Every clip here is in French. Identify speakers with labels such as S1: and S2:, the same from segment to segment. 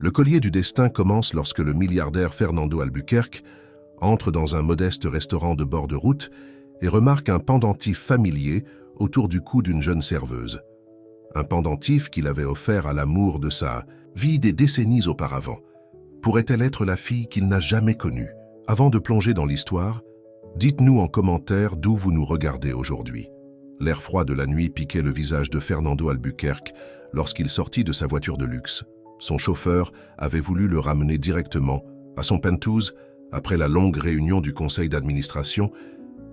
S1: Le collier du destin commence lorsque le milliardaire Fernando Albuquerque entre dans un modeste restaurant de bord de route et remarque un pendentif familier autour du cou d'une jeune serveuse. Un pendentif qu'il avait offert à l'amour de sa vie des décennies auparavant. Pourrait-elle être la fille qu'il n'a jamais connue? Avant de plonger dans l'histoire, dites-nous en commentaire d'où vous nous regardez aujourd'hui. L'air froid de la nuit piquait le visage de Fernando Albuquerque lorsqu'il sortit de sa voiture de luxe. Son chauffeur avait voulu le ramener directement à son penthouse après la longue réunion du conseil d'administration,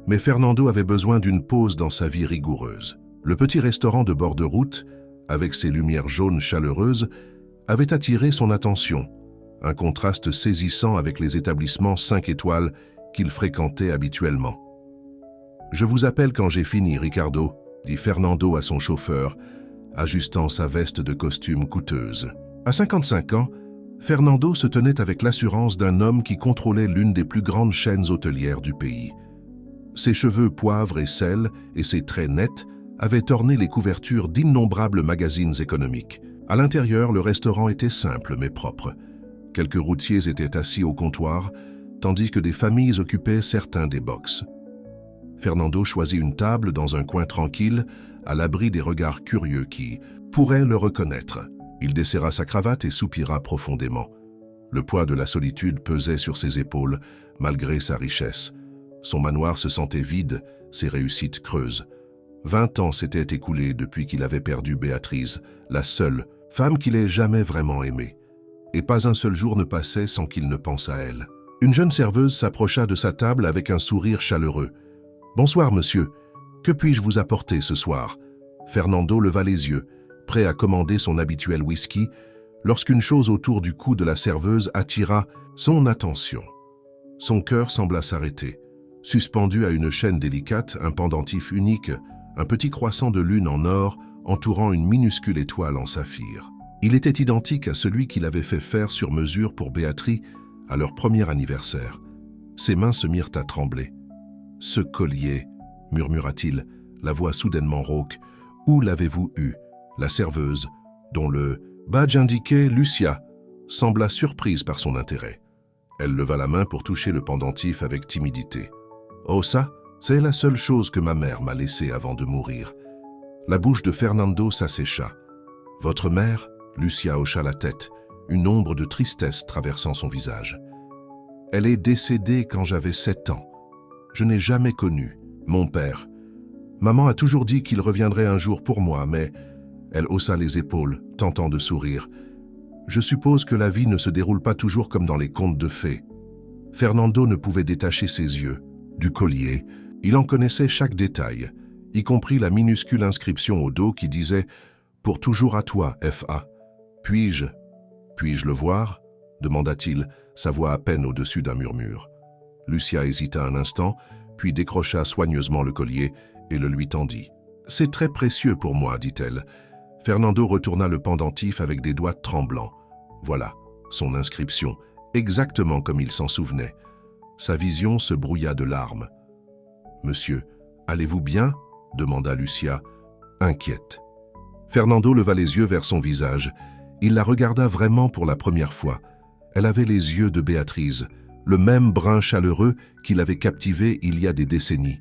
S1: mais Fernando avait besoin d'une pause dans sa vie rigoureuse. Le petit restaurant de bord de route, avec ses lumières jaunes chaleureuses, avait attiré son attention, un contraste saisissant avec les établissements 5 étoiles qu'il fréquentait habituellement. « Je vous appelle quand j'ai fini, Ricardo », dit Fernando à son chauffeur, ajustant sa veste de costume coûteuse. À 55 ans, Fernando se tenait avec l'assurance d'un homme qui contrôlait l'une des plus grandes chaînes hôtelières du pays. Ses cheveux poivre et sel et ses traits nets avaient orné les couvertures d'innombrables magazines économiques. À l'intérieur, le restaurant était simple mais propre. Quelques routiers étaient assis au comptoir, tandis que des familles occupaient certains des box. Fernando choisit une table dans un coin tranquille, à l'abri des regards curieux qui pourraient le reconnaître. Il desserra sa cravate et soupira profondément. Le poids de la solitude pesait sur ses épaules, malgré sa richesse. Son manoir se sentait vide, ses réussites creuses. 20 ans s'étaient écoulés depuis qu'il avait perdu Béatrice, la seule femme qu'il ait jamais vraiment aimée. Et pas un seul jour ne passait sans qu'il ne pense à elle. Une jeune serveuse s'approcha de sa table avec un sourire chaleureux. « Bonsoir, monsieur. Que puis-je vous apporter ce soir ?» Fernando leva les yeux, prêt à commander son habituel whisky, lorsqu'une chose autour du cou de la serveuse attira son attention. Son cœur sembla s'arrêter. Suspendu à une chaîne délicate, un pendentif unique, un petit croissant de lune en or entourant une minuscule étoile en saphir. Il était identique à celui qu'il avait fait faire sur mesure pour Béatrice à leur premier anniversaire. Ses mains se mirent à trembler. « Ce collier, murmura-t-il, la voix soudainement rauque, où l'avez-vous eu ?» La serveuse, dont le badge indiquait Lucia, sembla surprise par son intérêt. Elle leva la main pour toucher le pendentif avec timidité. « Oh ça, c'est la seule chose que ma mère m'a laissée avant de mourir. » La bouche de Fernando s'assécha. « Votre mère ?» Lucia hocha la tête, une ombre de tristesse traversant son visage. « Elle est décédée quand j'avais 7 ans. Je n'ai jamais connu mon père. Maman a toujours dit qu'il reviendrait un jour pour moi, mais... » Elle haussa les épaules, tentant de sourire. « Je suppose que la vie ne se déroule pas toujours comme dans les contes de fées. » Fernando ne pouvait détacher ses yeux. Du collier, il en connaissait chaque détail, y compris la minuscule inscription au dos qui disait « Pour toujours à toi, F.A. » « Puis-je le voir ?» demanda-t-il, sa voix à peine au-dessus d'un murmure. Lucia hésita un instant, puis décrocha soigneusement le collier et le lui tendit. « C'est très précieux pour moi, dit-elle. » Fernando retourna le pendentif avec des doigts tremblants. Voilà, son inscription, exactement comme il s'en souvenait. Sa vision se brouilla de larmes. « Monsieur, allez-vous bien ?» demanda Lucia, inquiète. Fernando leva les yeux vers son visage. Il la regarda vraiment pour la première fois. Elle avait les yeux de Béatrice, le même brun chaleureux qui l'avait captivé il y a des décennies.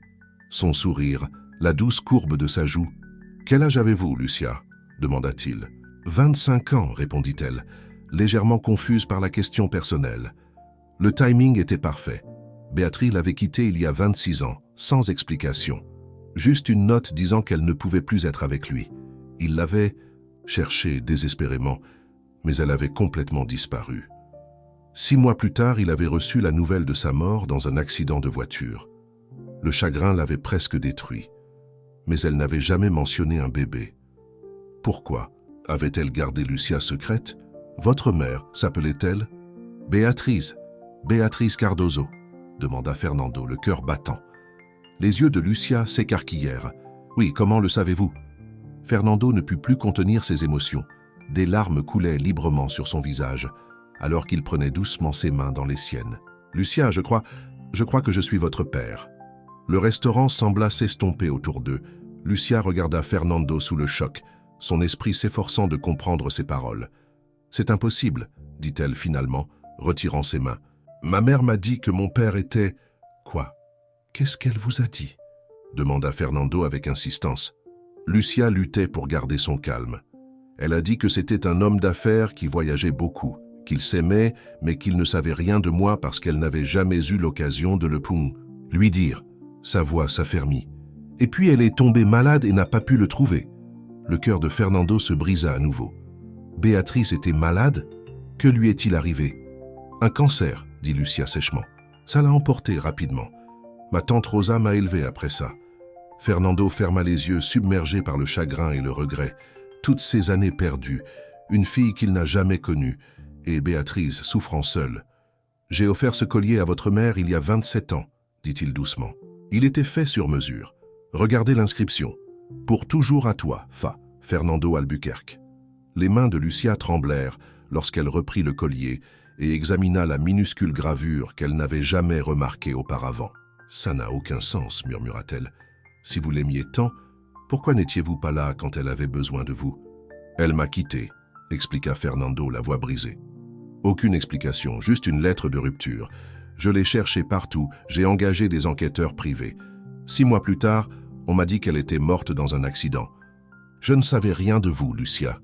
S1: Son sourire, la douce courbe de sa joue. « Quel âge avez-vous, Lucia ?» demanda-t-il. « 25 ans, répondit-elle, légèrement confuse par la question personnelle. Le timing était parfait. Béatrice l'avait quitté il y a 26 ans, sans explication. Juste une note disant qu'elle ne pouvait plus être avec lui. Il l'avait cherchée désespérément, mais elle avait complètement disparu. 6 mois plus tard, il avait reçu la nouvelle de sa mort dans un accident de voiture. Le chagrin l'avait presque détruit. Mais elle n'avait jamais mentionné un bébé. Pourquoi avait-elle gardé Lucia secrète? Votre mère s'appelait-elle Béatrice Cardozo, demanda Fernando, le cœur battant. Les yeux de Lucia s'écarquillèrent. Oui, comment le savez-vous? Fernando ne put plus contenir ses émotions. Des larmes coulaient librement sur son visage, alors qu'il prenait doucement ses mains dans les siennes. Lucia, je crois que je suis votre père. Le restaurant sembla s'estomper autour d'eux. Lucia regarda Fernando sous le choc, son esprit s'efforçant de comprendre ses paroles. « C'est impossible », dit-elle finalement, retirant ses mains. « Ma mère m'a dit que mon père était… » « Quoi? Qu'est-ce qu'elle vous a dit ?» demanda Fernando avec insistance. Lucia luttait pour garder son calme. Elle a dit que c'était un homme d'affaires qui voyageait beaucoup, qu'il s'aimait, mais qu'il ne savait rien de moi parce qu'elle n'avait jamais eu l'occasion de lui dire. Sa voix s'affermit. Et puis elle est tombée malade et n'a pas pu le trouver. Le cœur de Fernando se brisa à nouveau. Béatrice était malade? Que lui est-il arrivé? Un cancer, dit Lucia sèchement. Ça l'a emporté rapidement. Ma tante Rosa m'a élevé après ça. Fernando ferma les yeux, submergé par le chagrin et le regret. Toutes ces années perdues, une fille qu'il n'a jamais connue, et Béatrice souffrant seule. J'ai offert ce collier à votre mère il y a 27 ans, dit-il doucement. Il était fait sur mesure. Regardez l'inscription. Pour toujours à toi, Fa, Fernando Albuquerque. Les mains de Lucia tremblèrent lorsqu'elle reprit le collier et examina la minuscule gravure qu'elle n'avait jamais remarquée auparavant. Ça n'a aucun sens, murmura-t-elle. Si vous l'aimiez tant, pourquoi n'étiez-vous pas là quand elle avait besoin de vous? Elle m'a quitté, expliqua Fernando, la voix brisée. Aucune explication, juste une lettre de rupture. Je l'ai cherchée partout, j'ai engagé des enquêteurs privés. 6 mois plus tard, on m'a dit qu'elle était morte dans un accident. Je ne savais rien de vous, Lucia.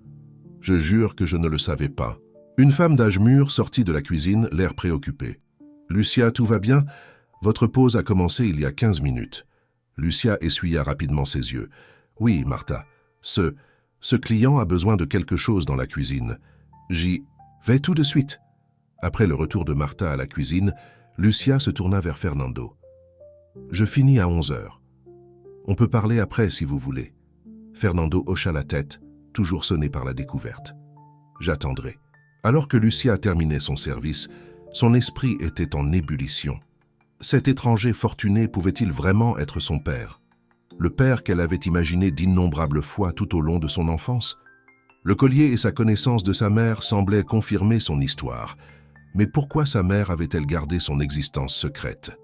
S1: Je jure que je ne le savais pas. Une femme d'âge mûr sortit de la cuisine, l'air préoccupé. « Lucia, tout va bien? Votre pause a commencé il y a 15 minutes. » Lucia essuya rapidement ses yeux. « Oui, Martha. Ce client a besoin de quelque chose dans la cuisine. J'y vais tout de suite. » Après le retour de Martha à la cuisine, Lucia se tourna vers Fernando. « Je finis à 11 heures. On peut parler après si vous voulez. » Fernando hocha la tête, toujours sonné par la découverte. « J'attendrai. » Alors que Lucia terminait son service, son esprit était en ébullition. Cet étranger fortuné pouvait-il vraiment être son père? Le père qu'elle avait imaginé d'innombrables fois tout au long de son enfance? Le collier et sa connaissance de sa mère semblaient confirmer son histoire. Mais pourquoi sa mère avait-elle gardé son existence secrète?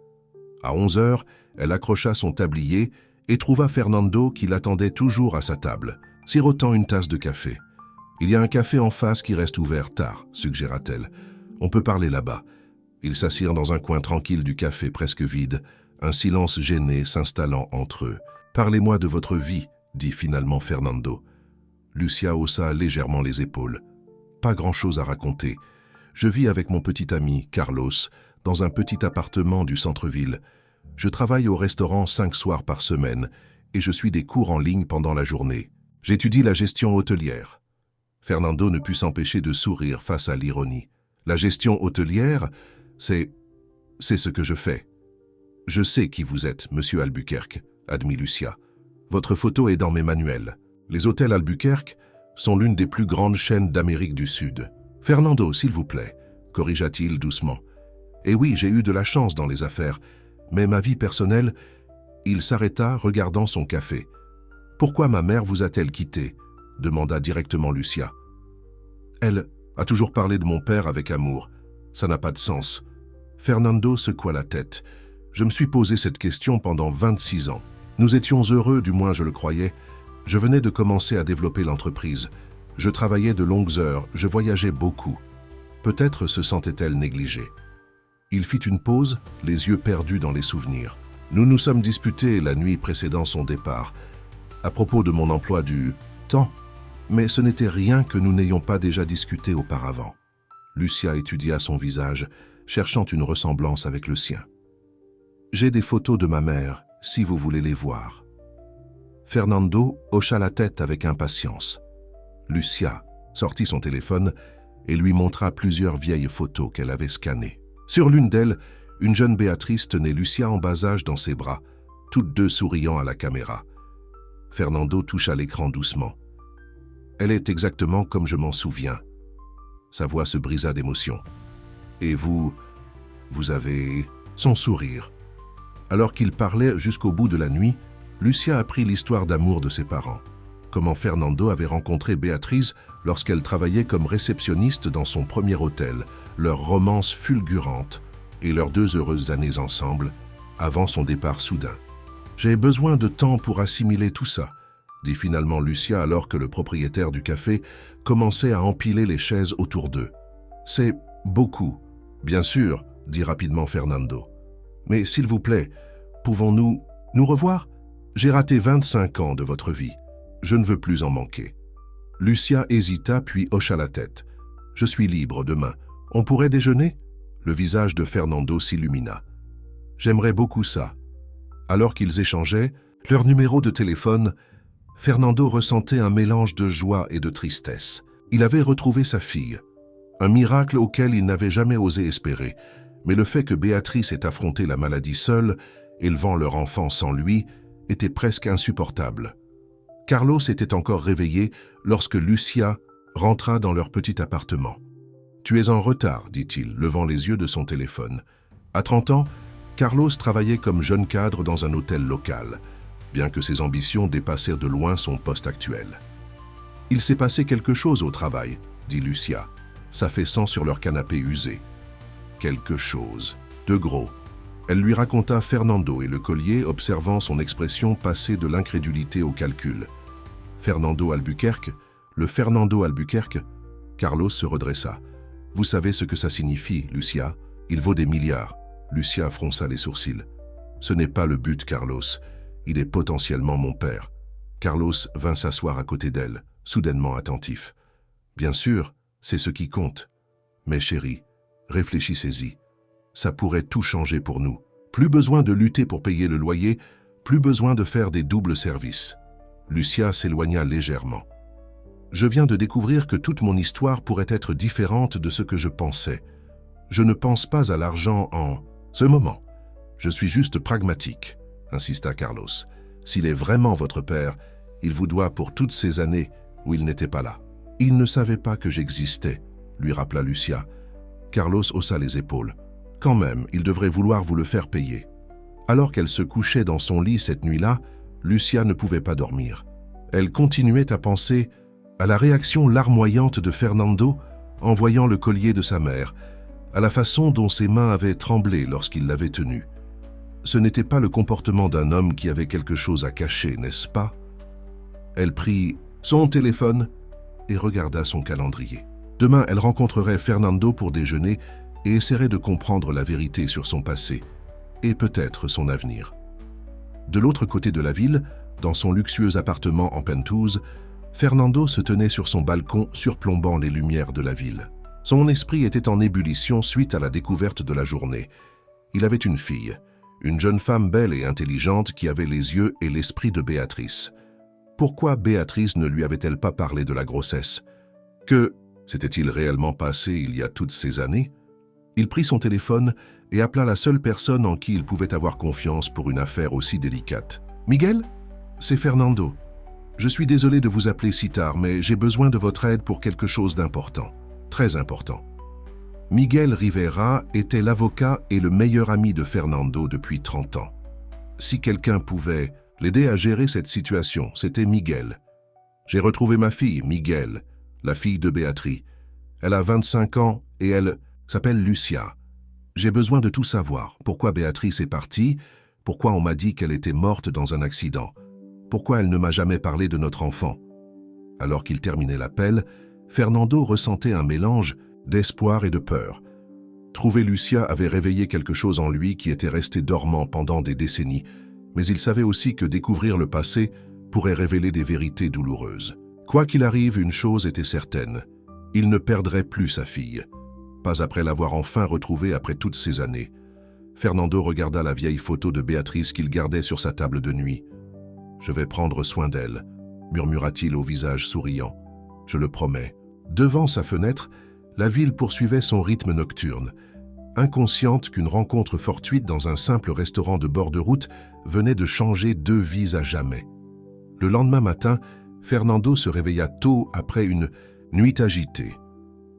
S1: À 11 heures, elle accrocha son tablier et trouva Fernando qui l'attendait toujours à sa table, sirotant une tasse de café. « Il y a un café en face qui reste ouvert tard, » suggéra-t-elle. « On peut parler là-bas. » Ils s'assirent dans un coin tranquille du café presque vide, un silence gêné s'installant entre eux. « Parlez-moi de votre vie, » dit finalement Fernando. Lucia haussa légèrement les épaules. « Pas grand-chose à raconter. Je vis avec mon petit ami, Carlos, dans un petit appartement du centre-ville. Je travaille au restaurant 5 soirs par semaine et je suis des cours en ligne pendant la journée. J'étudie la gestion hôtelière. » Fernando ne put s'empêcher de sourire face à l'ironie. « La gestion hôtelière, c'est ce que je fais. »« Je sais qui vous êtes, monsieur Albuquerque, » admit Lucia. « Votre photo est dans mes manuels. Les hôtels Albuquerque sont l'une des plus grandes chaînes d'Amérique du Sud. »« Fernando, s'il vous plaît, » corrigea-t-il doucement. « Et oui, j'ai eu de la chance dans les affaires, mais ma vie personnelle… » Il s'arrêta, regardant son café. « Pourquoi ma mère vous a-t-elle quitté ?» demanda directement Lucia. Elle a toujours parlé de mon père avec amour. Ça n'a pas de sens. Fernando secoua la tête. Je me suis posé cette question pendant 26 ans. Nous étions heureux, du moins je le croyais. Je venais de commencer à développer l'entreprise. Je travaillais de longues heures, je voyageais beaucoup. Peut-être se sentait-elle négligée. Il fit une pause, les yeux perdus dans les souvenirs. Nous nous sommes disputés la nuit précédant son départ, à propos de mon emploi du temps. Mais ce n'était rien que nous n'ayons pas déjà discuté auparavant. Lucia étudia son visage, cherchant une ressemblance avec le sien. « J'ai des photos de ma mère, si vous voulez les voir. » Fernando hocha la tête avec impatience. Lucia sortit son téléphone et lui montra plusieurs vieilles photos qu'elle avait scannées. Sur l'une d'elles, une jeune Béatrice tenait Lucia en bas âge dans ses bras, toutes deux souriant à la caméra. Fernando toucha l'écran doucement. « Elle est exactement comme je m'en souviens. » Sa voix se brisa d'émotion. « Et vous avez… » Son sourire. Alors qu'il parlait jusqu'au bout de la nuit, Lucia apprit l'histoire d'amour de ses parents. Comment Fernando avait rencontré Béatrice lorsqu'elle travaillait comme réceptionniste dans son premier hôtel, leur romance fulgurante et leurs 2 heureuses années ensemble, avant son départ soudain. « J'ai besoin de temps pour assimiler tout ça, » dit finalement Lucia alors que le propriétaire du café commençait à empiler les chaises autour d'eux. C'est beaucoup. Bien sûr, dit rapidement Fernando. Mais s'il vous plaît, pouvons-nous nous revoir? J'ai raté 25 ans de votre vie. Je ne veux plus en manquer. Lucia hésita puis hocha la tête. Je suis libre demain. On pourrait déjeuner? Le visage de Fernando s'illumina. J'aimerais beaucoup ça. Alors qu'ils échangeaient leur numéro de téléphone, Fernando ressentait un mélange de joie et de tristesse. Il avait retrouvé sa fille. Un miracle auquel il n'avait jamais osé espérer. Mais le fait que Béatrice ait affronté la maladie seule, élevant leur enfant sans lui, était presque insupportable. Carlos était encore réveillé lorsque Lucia rentra dans leur petit appartement. « Tu es en retard, dit-il, levant les yeux de son téléphone. À 30 ans, Carlos travaillait comme jeune cadre dans un hôtel local, bien que ses ambitions dépassaient de loin son poste actuel. « Il s'est passé quelque chose au travail, dit Lucia, s'affaissant sur leur canapé usé. Quelque chose, de gros. Elle lui raconta Fernando et le collier, observant son expression passer de l'incrédulité au calcul. Fernando Albuquerque, le Fernando Albuquerque. Carlos se redressa. Vous savez ce que ça signifie, Lucia? Il vaut des milliards. Lucia fronça les sourcils. Ce n'est pas le but, Carlos. Il est potentiellement mon père. Carlos vint s'asseoir à côté d'elle, soudainement attentif. Bien sûr, c'est ce qui compte. Mais chérie, réfléchissez-y. Ça pourrait tout changer pour nous. Plus besoin de lutter pour payer le loyer, plus besoin de faire des doubles services. Lucia s'éloigna légèrement. Je viens de découvrir que toute mon histoire pourrait être différente de ce que je pensais. Je ne pense pas à l'argent en ce moment. Je suis juste pragmatique, insista Carlos. S'il est vraiment votre père, il vous doit pour toutes ces années où il n'était pas là. Il ne savait pas que j'existais, lui rappela Lucia. Carlos haussa les épaules. Quand même, il devrait vouloir vous le faire payer. Alors qu'elle se couchait dans son lit cette nuit-là, Lucia ne pouvait pas dormir. Elle continuait à penser à la réaction larmoyante de Fernando en voyant le collier de sa mère, à la façon dont ses mains avaient tremblé lorsqu'il l'avait tenu. Ce n'était pas le comportement d'un homme qui avait quelque chose à cacher, n'est-ce pas? Elle prit son téléphone et regarda son calendrier. Demain, elle rencontrerait Fernando pour déjeuner et essaierait de comprendre la vérité sur son passé et peut-être son avenir. De l'autre côté de la ville, dans son luxueux appartement en penthouse, Fernando se tenait sur son balcon surplombant les lumières de la ville. Son esprit était en ébullition suite à la découverte de la journée. Il avait une fille, une jeune femme belle et intelligente qui avait les yeux et l'esprit de Béatrice. Pourquoi Béatrice ne lui avait-elle pas parlé de la grossesse? Que s'était-il réellement passé il y a toutes ces années? Il prit son téléphone et appela la seule personne en qui il pouvait avoir confiance pour une affaire aussi délicate. « Miguel? C'est Fernando. Je suis désolé de vous appeler si tard, mais j'ai besoin de votre aide pour quelque chose d'important. Très important. » Miguel Rivera était l'avocat et le meilleur ami de Fernando depuis 30 ans. Si quelqu'un pouvait l'aider à gérer cette situation, c'était Miguel. J'ai retrouvé ma fille, Miguel, la fille de Béatrice. Elle a 25 ans et elle s'appelle Lucia. J'ai besoin de tout savoir. Pourquoi Béatrice est partie? Pourquoi on m'a dit qu'elle était morte dans un accident? Pourquoi elle ne m'a jamais parlé de notre enfant? Alors qu'il terminait l'appel, Fernando ressentait un mélange d'espoir et de peur. Trouver Lucia avait réveillé quelque chose en lui qui était resté dormant pendant des décennies, mais il savait aussi que découvrir le passé pourrait révéler des vérités douloureuses. Quoi qu'il arrive, une chose était certaine, il ne perdrait plus sa fille. Pas après l'avoir enfin retrouvée après toutes ces années. Fernando regarda la vieille photo de Béatrice qu'il gardait sur sa table de nuit. « Je vais prendre soin d'elle », murmura-t-il au visage souriant. « Je le promets. » Devant sa fenêtre, la ville poursuivait son rythme nocturne, inconsciente qu'une rencontre fortuite dans un simple restaurant de bord de route venait de changer 2 vies à jamais. Le lendemain matin, Fernando se réveilla tôt après une nuit agitée.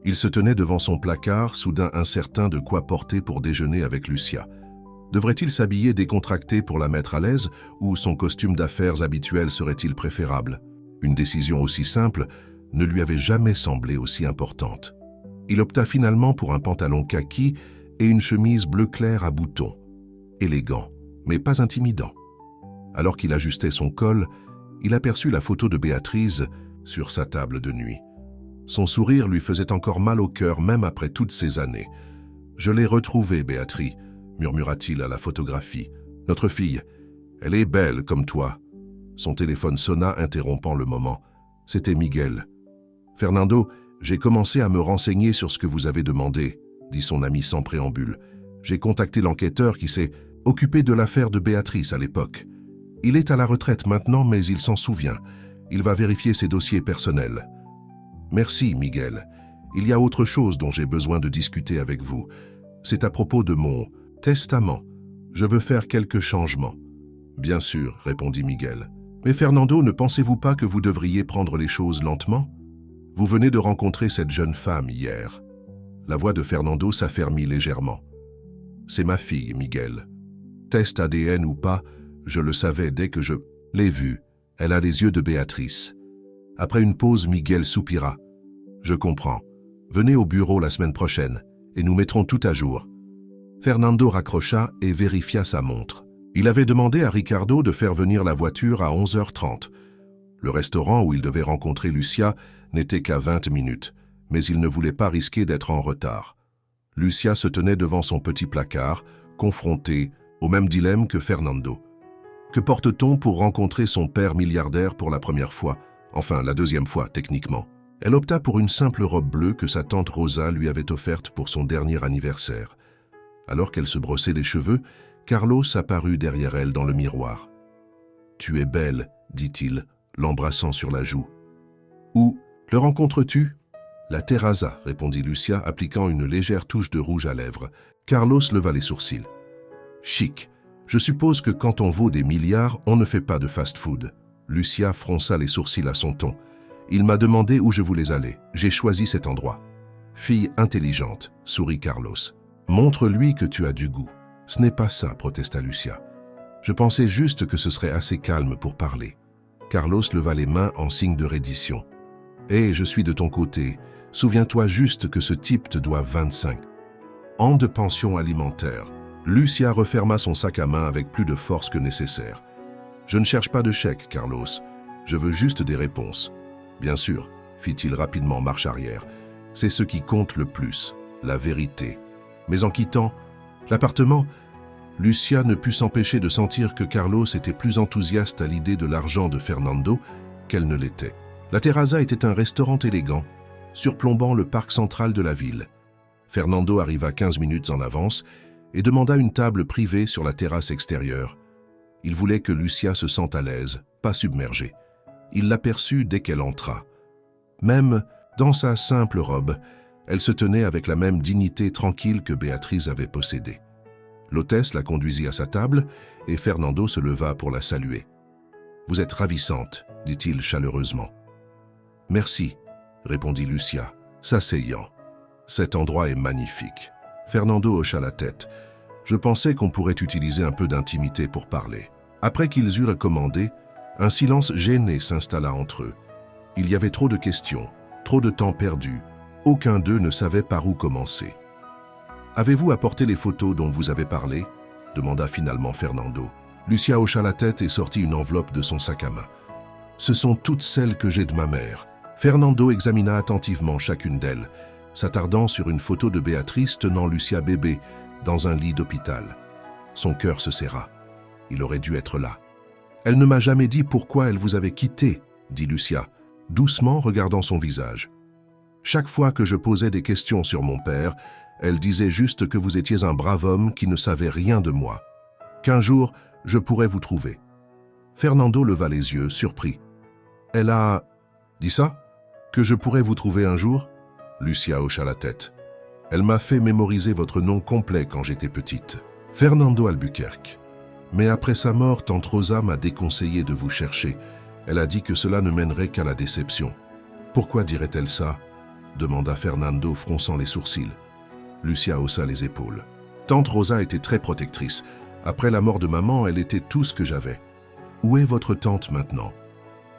S1: Il se tenait devant son placard, soudain incertain de quoi porter pour déjeuner avec Lucia. Devrait-il s'habiller décontracté pour la mettre à l'aise ou son costume d'affaires habituel serait-il préférable? Une décision aussi simple ne lui avait jamais semblé aussi importante. Il opta finalement pour un pantalon kaki et une chemise bleu clair à boutons. Élégant, mais pas intimidant. Alors qu'il ajustait son col, il aperçut la photo de Béatrice sur sa table de nuit. Son sourire lui faisait encore mal au cœur même après toutes ces années. « Je l'ai retrouvée, Béatrice, murmura-t-il à la photographie. « Notre fille, elle est belle comme toi. » Son téléphone sonna, interrompant le moment. C'était Miguel. « Fernando, j'ai commencé à me renseigner sur ce que vous avez demandé, » dit son ami sans préambule. « J'ai contacté l'enquêteur qui s'est occupé de l'affaire de Béatrice à l'époque. Il est à la retraite maintenant, mais il s'en souvient. Il va vérifier ses dossiers personnels. » « Merci, Miguel. Il y a autre chose dont j'ai besoin de discuter avec vous. C'est à propos de mon testament. Je veux faire quelques changements. »« Bien sûr, » répondit Miguel. « Mais Fernando, ne pensez-vous pas que vous devriez prendre les choses lentement? Vous venez de rencontrer cette jeune femme hier. » La voix de Fernando s'affermit légèrement. « C'est ma fille, Miguel. Test ADN ou pas, je le savais dès que je l'ai vue. Elle a les yeux de Béatrice. » Après une pause, Miguel soupira. « Je comprends. Venez au bureau la semaine prochaine et nous mettrons tout à jour. » Fernando raccrocha et vérifia sa montre. Il avait demandé à Ricardo de faire venir la voiture à 11h30. Le restaurant où il devait rencontrer Lucia n'était qu'à 20 minutes, mais il ne voulait pas risquer d'être en retard. Lucia se tenait devant son petit placard, confrontée au même dilemme que Fernando. Que porte-t-on pour rencontrer son père milliardaire pour la première fois? Enfin, la deuxième fois, techniquement. Elle opta pour une simple robe bleue que sa tante Rosa lui avait offerte pour son dernier anniversaire. Alors qu'elle se brossait les cheveux, Carlos apparut derrière elle dans le miroir. « Tu es belle, » dit-il, l'embrassant sur la joue. « Où le rencontres-tu ?»« La Terraza, » répondit Lucia, appliquant une légère touche de rouge à lèvres. Carlos leva les sourcils. « Chic. Je suppose que quand on vaut des milliards, on ne fait pas de fast-food. » Lucia fronça les sourcils à son ton. « Il m'a demandé où je voulais aller. J'ai choisi cet endroit. »« Fille intelligente, » sourit Carlos. « Montre-lui que tu as du goût. »« Ce n'est pas ça, » protesta Lucia. « Je pensais juste que ce serait assez calme pour parler. » Carlos leva les mains en signe de reddition. « Hé, je suis de ton côté. Souviens-toi juste que ce type te doit 25 ans de pension alimentaire. » Lucia referma son sac à main avec plus de force que nécessaire. « Je ne cherche pas de chèque, Carlos. Je veux juste des réponses. » « Bien sûr, » fit-il rapidement marche arrière. « C'est ce qui compte le plus, la vérité. » Mais en quittant l'appartement, Lucia ne put s'empêcher de sentir que Carlos était plus enthousiaste à l'idée de l'argent de Fernando qu'elle ne l'était. La Terraza était un restaurant élégant, surplombant le parc central de la ville. Fernando arriva 15 minutes en avance et demanda une table privée sur la terrasse extérieure. Il voulait que Lucia se sente à l'aise, pas submergée. Il l'aperçut dès qu'elle entra. Même dans sa simple robe, elle se tenait avec la même dignité tranquille que Béatrice avait possédée. L'hôtesse la conduisit à sa table et Fernando se leva pour la saluer. « Vous êtes ravissante, » dit-il chaleureusement. « Merci, » répondit Lucia, s'asseyant. « Cet endroit est magnifique. » Fernando hocha la tête. « Je pensais qu'on pourrait utiliser un peu d'intimité pour parler. » Après qu'ils eurent commandé, un silence gêné s'installa entre eux. Il y avait trop de questions, trop de temps perdu. Aucun d'eux ne savait par où commencer. « Avez-vous apporté les photos dont vous avez parlé ?» demanda finalement Fernando. Lucia hocha la tête et sortit une enveloppe de son sac à main. « Ce sont toutes celles que j'ai de ma mère. » Fernando examina attentivement chacune d'elles, s'attardant sur une photo de Béatrice tenant Lucia bébé dans un lit d'hôpital. Son cœur se serra. Il aurait dû être là. « Elle ne m'a jamais dit pourquoi elle vous avait quitté, » dit Lucia, doucement regardant son visage. « Chaque fois que je posais des questions sur mon père, elle disait juste que vous étiez un brave homme qui ne savait rien de moi. Qu'un jour, je pourrais vous trouver. » Fernando leva les yeux, surpris. « Elle a... dit ça? Que je pourrais vous trouver un jour ?» Lucia hocha la tête. « Elle m'a fait mémoriser votre nom complet quand j'étais petite. Fernando Albuquerque. Mais après sa mort, tante Rosa m'a déconseillé de vous chercher. Elle a dit que cela ne mènerait qu'à la déception. »« Pourquoi dirait-elle ça ?» demanda Fernando, fronçant les sourcils. Lucia haussa les épaules. « Tante Rosa était très protectrice. Après la mort de maman, elle était tout ce que j'avais. Où est votre tante maintenant ?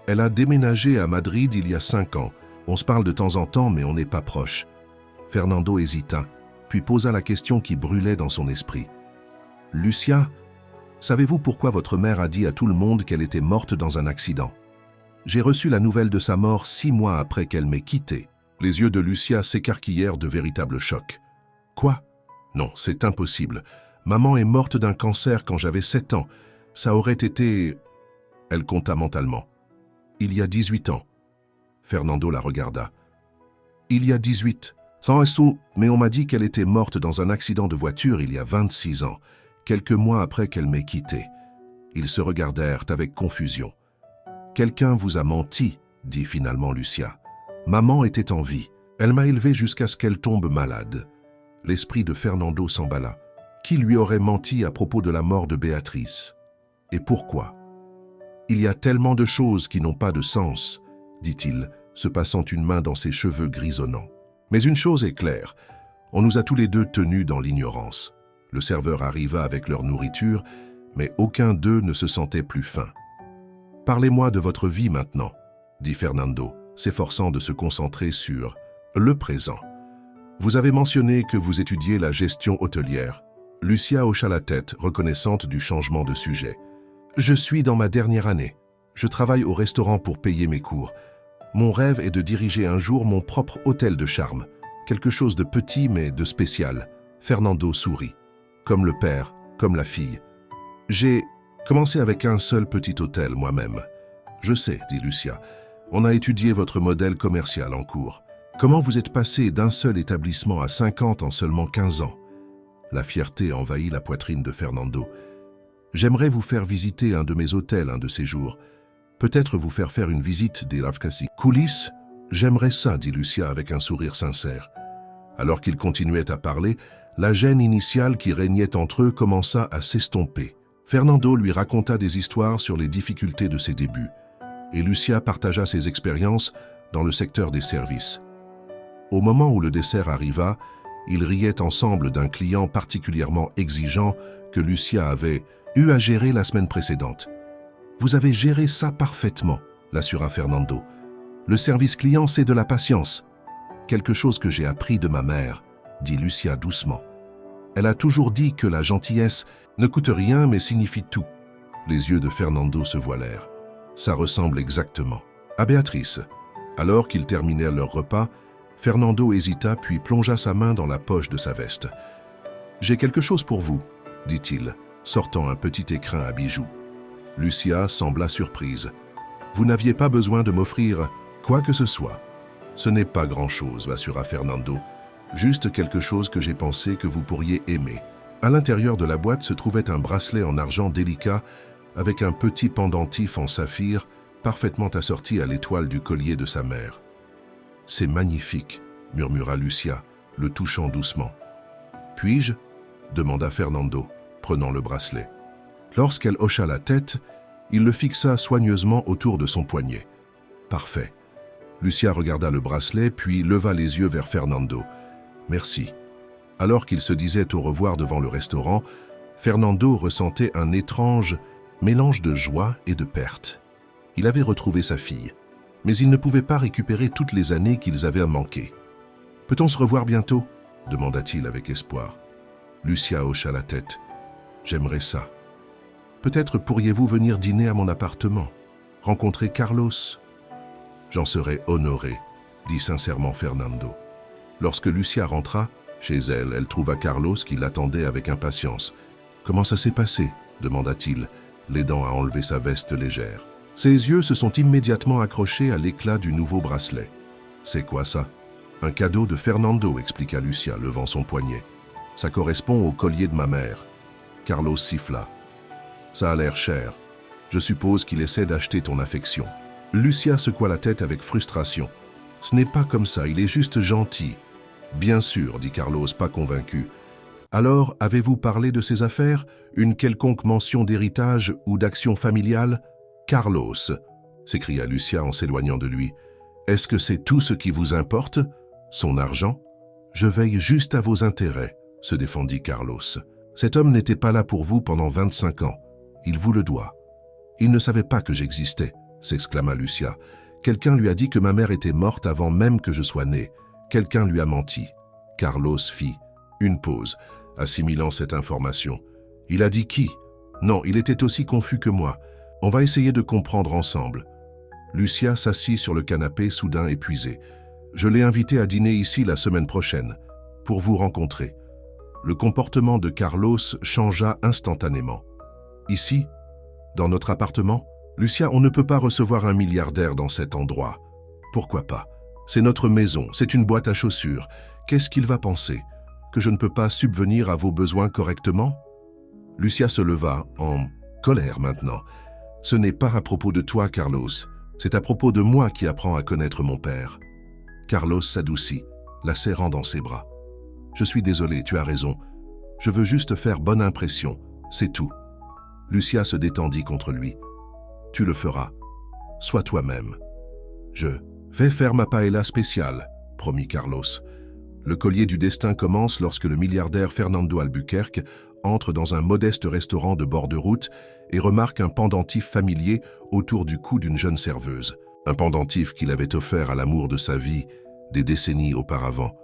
S1: Elle a déménagé à Madrid il y a 5 ans. On se parle de temps en temps, mais on n'est pas proches. » Fernando hésita, puis posa la question qui brûlait dans son esprit. « Lucia, savez-vous pourquoi votre mère a dit à tout le monde qu'elle était morte dans un accident ? J'ai reçu la nouvelle de sa mort 6 mois après qu'elle m'ait quitté. » Les yeux de Lucia s'écarquillèrent de véritables chocs. « Quoi? Non, c'est impossible. Maman est morte d'un cancer quand j'avais 7 ans. Ça aurait été... » Elle compta mentalement. « Il y a 18 ans. » Fernando la regarda. « Il y a 18. Sans resto, mais on m'a dit qu'elle était morte dans un accident de voiture il y a 26 ans, quelques mois après qu'elle m'ait quitté. » Ils se regardèrent avec confusion. « Quelqu'un vous a menti, » dit finalement Lucia. « Maman était en vie. Elle m'a élevé jusqu'à ce qu'elle tombe malade. » L'esprit de Fernando s'emballa. Qui lui aurait menti à propos de la mort de Béatrice? Et pourquoi? « Il y a tellement de choses qui n'ont pas de sens, » dit-il, se passant une main dans ses cheveux grisonnants. « Mais une chose est claire, on nous a tous les deux tenus dans l'ignorance. Le serveur arriva avec leur nourriture, mais aucun d'eux ne se sentait plus faim. « Parlez-moi de votre vie maintenant, » dit Fernando, s'efforçant de se concentrer sur le présent. « Vous avez mentionné que vous étudiez la gestion hôtelière. » Lucia hocha la tête, reconnaissante du changement de sujet. « Je suis dans ma dernière année. Je travaille au restaurant pour payer mes cours. Mon rêve est de diriger un jour mon propre hôtel de charme. Quelque chose de petit mais de spécial. » Fernando sourit. « Comme le père, comme la fille. J'ai commencé avec un seul petit hôtel moi-même. »« Je sais, » dit Lucia. « On a étudié votre modèle commercial en cours. Comment vous êtes passé d'un seul établissement à 50 en seulement 15 ans ?» La fierté envahit la poitrine de Fernando. « J'aimerais vous faire visiter un de mes hôtels un de ces jours. Peut-être vous faire faire une visite des Lavcasi. »« Coulisses? J'aimerais ça, » dit Lucia avec un sourire sincère. Alors qu'ils continuaient à parler, la gêne initiale qui régnait entre eux commença à s'estomper. Fernando lui raconta des histoires sur les difficultés de ses débuts, et Lucia partagea ses expériences dans le secteur des services. Au moment où le dessert arriva, ils riaient ensemble d'un client particulièrement exigeant que Lucia avait eu à gérer la semaine précédente. « Vous avez géré ça parfaitement, » l'assura Fernando. « Le service client, c'est de la patience. »« Quelque chose que j'ai appris de ma mère, » dit Lucia doucement. « Elle a toujours dit que la gentillesse ne coûte rien mais signifie tout. » Les yeux de Fernando se voilèrent. « Ça ressemble exactement. » À Béatrice. Alors qu'ils terminèrent leur repas, Fernando hésita puis plongea sa main dans la poche de sa veste. « J'ai quelque chose pour vous, » dit-il, sortant un petit écrin à bijoux. Lucia sembla surprise. « Vous n'aviez pas besoin de m'offrir quoi que ce soit. »« Ce n'est pas grand-chose, » assura Fernando. « Juste quelque chose que j'ai pensé que vous pourriez aimer. » À l'intérieur de la boîte se trouvait un bracelet en argent délicat avec un petit pendentif en saphir parfaitement assorti à l'étoile du collier de sa mère. « C'est magnifique, » murmura Lucia, le touchant doucement. « Puis-je » demanda Fernando, prenant le bracelet. Lorsqu'elle hocha la tête, il le fixa soigneusement autour de son poignet. « Parfait. » Lucia regarda le bracelet, puis leva les yeux vers Fernando. « Merci. » Alors qu'il se disait au revoir devant le restaurant, Fernando ressentait un étrange mélange de joie et de perte. Il avait retrouvé sa fille, mais il ne pouvait pas récupérer toutes les années qu'ils avaient manquées. « Peut-on se revoir bientôt ?» demanda-t-il avec espoir. Lucia hocha la tête. « J'aimerais ça. Peut-être pourriez-vous venir dîner à mon appartement, rencontrer Carlos. »« J'en serais honoré, » dit sincèrement Fernando. Lorsque Lucia rentra, chez elle, elle trouva Carlos qui l'attendait avec impatience. « Comment ça s'est passé ?» demanda-t-il, l'aidant à enlever sa veste légère. Ses yeux se sont immédiatement accrochés à l'éclat du nouveau bracelet. « C'est quoi ça ?»« Un cadeau de Fernando, » expliqua Lucia, levant son poignet. « Ça correspond au collier de ma mère. » Carlos siffla. « Ça a l'air cher. Je suppose qu'il essaie d'acheter ton affection. » Lucia secoua la tête avec frustration. « Ce n'est pas comme ça, il est juste gentil. »« Bien sûr, » dit Carlos, pas convaincu. « Alors, avez-vous parlé de ses affaires? Une quelconque mention d'héritage ou d'action familiale ?»« Carlos !» s'écria Lucia en s'éloignant de lui. « Est-ce que c'est tout ce qui vous importe? Son argent? »« Je veille juste à vos intérêts, » se défendit Carlos. « Cet homme n'était pas là pour vous pendant 25 ans. Il vous le doit. »« Il ne savait pas que j'existais, » s'exclama Lucia. « Quelqu'un lui a dit que ma mère était morte avant même que je sois né. Quelqu'un lui a menti. » Carlos fit une pause, assimilant cette information. « Il a dit qui? Non, il était aussi confus que moi. On va essayer de comprendre ensemble. » Lucia s'assit sur le canapé, soudain épuisée. « Je l'ai invité à dîner ici la semaine prochaine, pour vous rencontrer. Le comportement de Carlos changea instantanément. Ici, dans notre appartement, Lucia, on ne peut pas recevoir un milliardaire dans cet endroit. Pourquoi pas? C'est notre maison, c'est une boîte à chaussures. Qu'est-ce qu'il va penser? Que je ne peux pas subvenir à vos besoins correctement? Lucia se leva, en colère maintenant. Ce n'est pas à propos de toi, Carlos. C'est à propos de moi qui apprends à connaître mon père. Carlos s'adoucit, la serrant dans ses bras. Je suis désolé, tu as raison. Je veux juste faire bonne impression, c'est tout. Lucia se détendit contre lui. Tu le feras. Sois toi-même. Je vais faire ma paella spéciale, promit Carlos. Le collier du destin commence lorsque le milliardaire Fernando Albuquerque entre dans un modeste restaurant de bord de route et remarque un pendentif familier autour du cou d'une jeune serveuse. Un pendentif qu'il avait offert à l'amour de sa vie des décennies auparavant.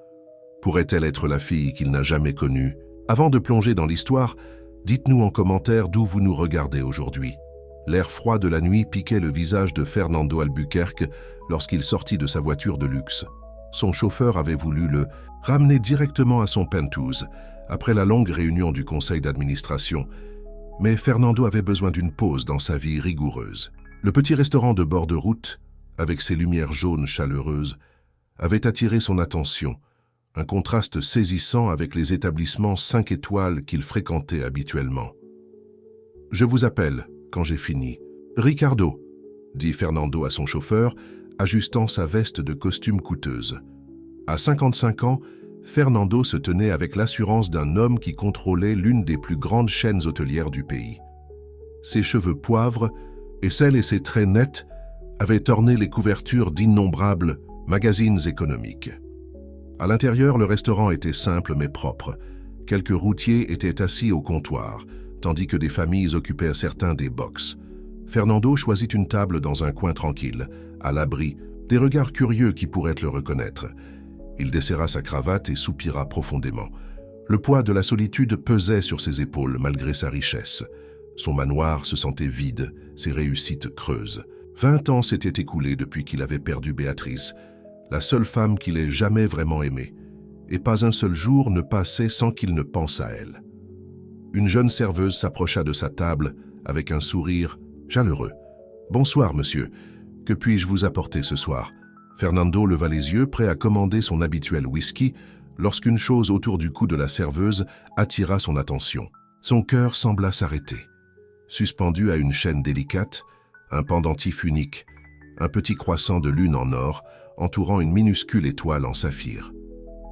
S1: Pourrait-elle être la fille qu'il n'a jamais connue? Avant de plonger dans l'histoire, dites-nous en commentaire d'où vous nous regardez aujourd'hui. L'air froid de la nuit piquait le visage de Fernando Albuquerque lorsqu'il sortit de sa voiture de luxe. Son chauffeur avait voulu le ramener directement à son penthouse après la longue réunion du conseil d'administration, mais Fernando avait besoin d'une pause dans sa vie rigoureuse. Le petit restaurant de bord de route, avec ses lumières jaunes chaleureuses, avait attiré son attention, un contraste saisissant avec les établissements 5 étoiles qu'il fréquentait habituellement. « Je vous appelle, quand j'ai fini. Ricardo », dit Fernando à son chauffeur, ajustant sa veste de costume coûteuse. À 55 ans, Fernando se tenait avec l'assurance d'un homme qui contrôlait l'une des plus grandes chaînes hôtelières du pays. Ses cheveux poivres et ses traits nets avaient orné les couvertures d'innombrables magazines économiques. À l'intérieur, le restaurant était simple mais propre. Quelques routiers étaient assis au comptoir, tandis que des familles occupaient certains des box. Fernando choisit une table dans un coin tranquille, à l'abri des regards curieux qui pourraient le reconnaître. Il desserra sa cravate et soupira profondément. Le poids de la solitude pesait sur ses épaules malgré sa richesse. Son manoir se sentait vide, ses réussites creuses. 20 ans s'étaient écoulés depuis qu'il avait perdu Béatrice, la seule femme qu'il ait jamais vraiment aimée, et pas un seul jour ne passait sans qu'il ne pense à elle. Une jeune serveuse s'approcha de sa table avec un sourire chaleureux. « Bonsoir, monsieur. Que puis-je vous apporter ce soir ?» Fernando leva les yeux, prêt à commander son habituel whisky, lorsqu'une chose autour du cou de la serveuse attira son attention. Son cœur sembla s'arrêter. Suspendu à une chaîne délicate, un pendentif unique, un petit croissant de lune en or, entourant une minuscule étoile en saphir.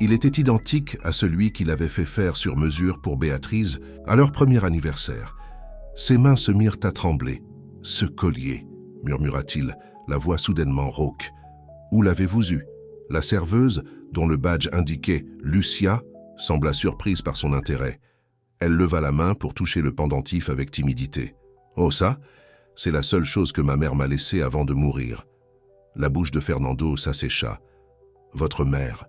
S1: Il était identique à celui qu'il avait fait faire sur mesure pour Béatrice à leur premier anniversaire. Ses mains se mirent à trembler. « Ce collier » murmura-t-il, la voix soudainement rauque. « Où l'avez-vous eu » La serveuse, dont le badge indiquait « Lucia », sembla surprise par son intérêt. Elle leva la main pour toucher le pendentif avec timidité. « Oh ça, c'est la seule chose que ma mère m'a laissée avant de mourir. » La bouche de Fernando s'assécha. « Votre mère »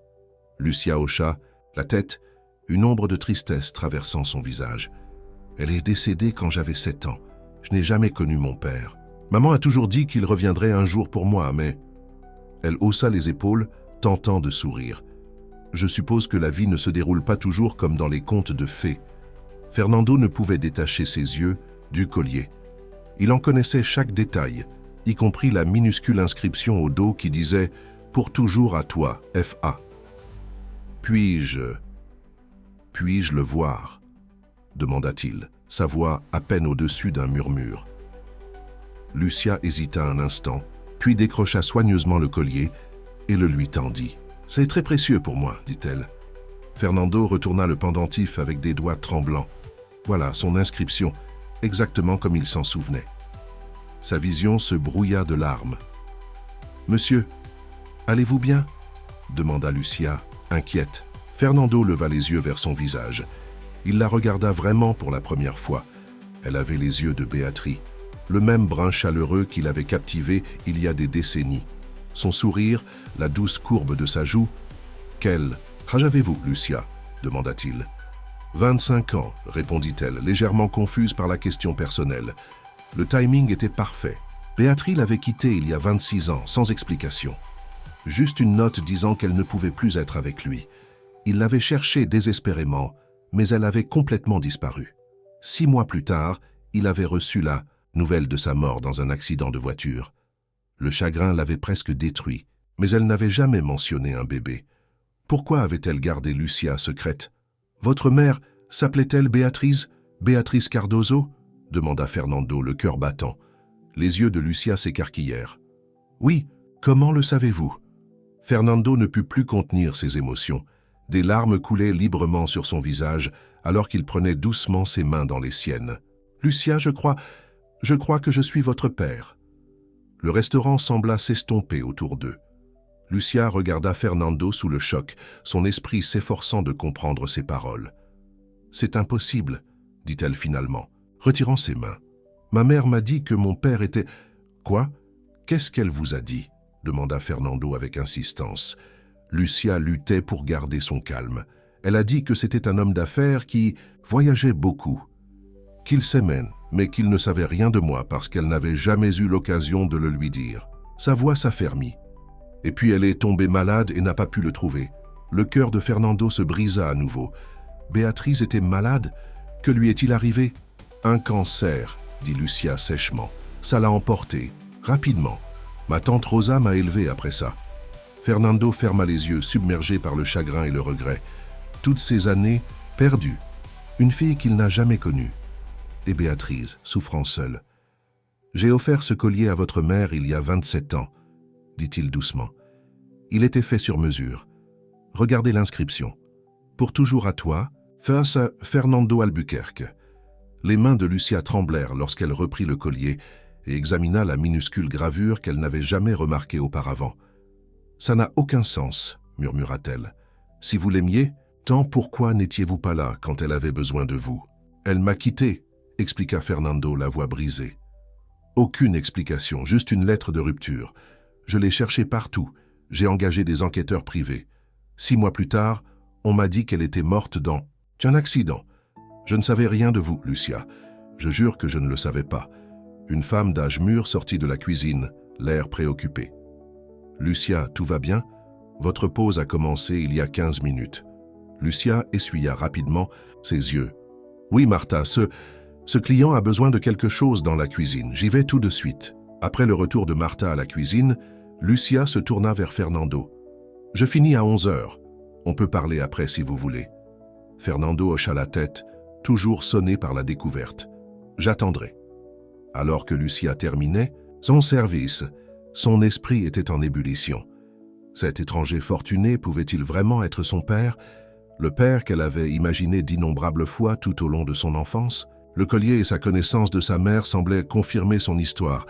S1: Lucia hocha la tête, une ombre de tristesse traversant son visage. « Elle est décédée quand j'avais 7 ans. Je n'ai jamais connu mon père. Maman a toujours dit qu'il reviendrait un jour pour moi, mais... » Elle haussa les épaules, tentant de sourire. « Je suppose que la vie ne se déroule pas toujours comme dans les contes de fées. » Fernando ne pouvait détacher ses yeux du collier. Il en connaissait chaque détail, y compris la minuscule inscription au dos qui disait « Pour toujours à toi, F.A. » Puis-je le voir ?» demanda-t-il, sa voix à peine au-dessus d'un murmure. Lucia hésita un instant, puis décrocha soigneusement le collier et le lui tendit. « C'est très précieux pour moi, dit-elle. » Fernando retourna le pendentif avec des doigts tremblants. Voilà son inscription, exactement comme il s'en souvenait. Sa vision se brouilla de larmes. « Monsieur, allez-vous bien ?» demanda Lucia, inquiète. Fernando leva les yeux vers son visage. Il la regarda vraiment pour la première fois. Elle avait les yeux de Béatrice, le même brun chaleureux qui l'avait captivé il y a des décennies. Son sourire, la douce courbe de sa joue. « Quel âge avez-vous, Lucia ?» demanda-t-il. « 25 ans, répondit-elle, légèrement confuse par la question personnelle. Le timing était parfait. Béatrice l'avait quitté il y a 26 ans, sans explication. juste une note disant qu'elle ne pouvait plus être avec lui. Il l'avait cherchée désespérément, mais elle avait complètement disparu. 6 mois plus tard, il avait reçu la nouvelle de sa mort dans un accident de voiture. Le chagrin l'avait presque détruit, mais elle n'avait jamais mentionné un bébé. Pourquoi avait-elle gardé Lucia secrète? Votre mère s'appelait-elle Béatrice? Béatrice Cardozo? Demanda Fernando, le cœur battant. Les yeux de Lucia s'écarquillèrent. Oui, comment le savez-vous? Fernando ne put plus contenir ses émotions. Des larmes coulaient librement sur son visage alors qu'il prenait doucement ses mains dans les siennes. Lucia, je crois que je suis votre père. Le restaurant sembla s'estomper autour d'eux. Lucia regarda Fernando sous le choc, son esprit s'efforçant de comprendre ses paroles. « C'est impossible, » dit-elle finalement, retirant ses mains. « Ma mère m'a dit que mon père était... »« Quoi? Qu'est-ce qu'elle vous a dit ?» demanda Fernando avec insistance. Lucia luttait pour garder son calme. Elle a dit que c'était un homme d'affaires qui voyageait beaucoup, qu'il s'aimait, mais qu'il ne savait rien de moi parce qu'elle n'avait jamais eu l'occasion de le lui dire. Sa voix s'affermit. Et puis elle est tombée malade et n'a pas pu le trouver. Le cœur de Fernando se brisa à nouveau. Béatrice était malade? Que lui est-il arrivé? Un cancer, dit Lucia sèchement. Ça l'a emporté, rapidement. Ma tante Rosa m'a élevé après ça. Fernando ferma les yeux, submergé par le chagrin et le regret. Toutes ces années, perdues. Une fille qu'il n'a jamais connue. Et Béatrice, souffrant seule. J'ai offert ce collier à votre mère il y a 27 ans, dit-il doucement. Il était fait sur mesure. Regardez l'inscription. Pour toujours à toi, face à Fernando Albuquerque. Les mains de Lucia tremblèrent lorsqu'elle reprit le collier et examina la minuscule gravure qu'elle n'avait jamais remarquée auparavant. « Ça n'a aucun sens, » murmura-t-elle. « Si vous l'aimiez, tant pourquoi n'étiez-vous pas là quand elle avait besoin de vous? »« Elle m'a quitté, » expliqua Fernando, la voix brisée. « Aucune explication, juste une lettre de rupture. Je l'ai cherchée partout, j'ai engagé des enquêteurs privés. 6 mois plus tard, on m'a dit qu'elle était morte dans un accident. Je ne savais rien de vous, Lucia. Je jure que je ne le savais pas. Une femme d'âge mûr sortit de la cuisine, l'air préoccupé. « Lucia, tout va bien? Votre pause a commencé il y a 15 minutes. » Lucia essuya rapidement ses yeux. « Oui, Martha, ce client a besoin de quelque chose dans la cuisine. J'y vais tout de suite. » Après le retour de Martha à la cuisine, Lucia se tourna vers Fernando. « Je finis à 11 heures. On peut parler après si vous voulez. » Fernando hocha la tête, toujours sonné par la découverte. « J'attendrai. » Alors que Lucia terminait son service, son esprit était en ébullition. Cet étranger fortuné pouvait-il vraiment être son père, le père qu'elle avait imaginé d'innombrables fois tout au long de son enfance? Le collier et sa connaissance de sa mère semblaient confirmer son histoire.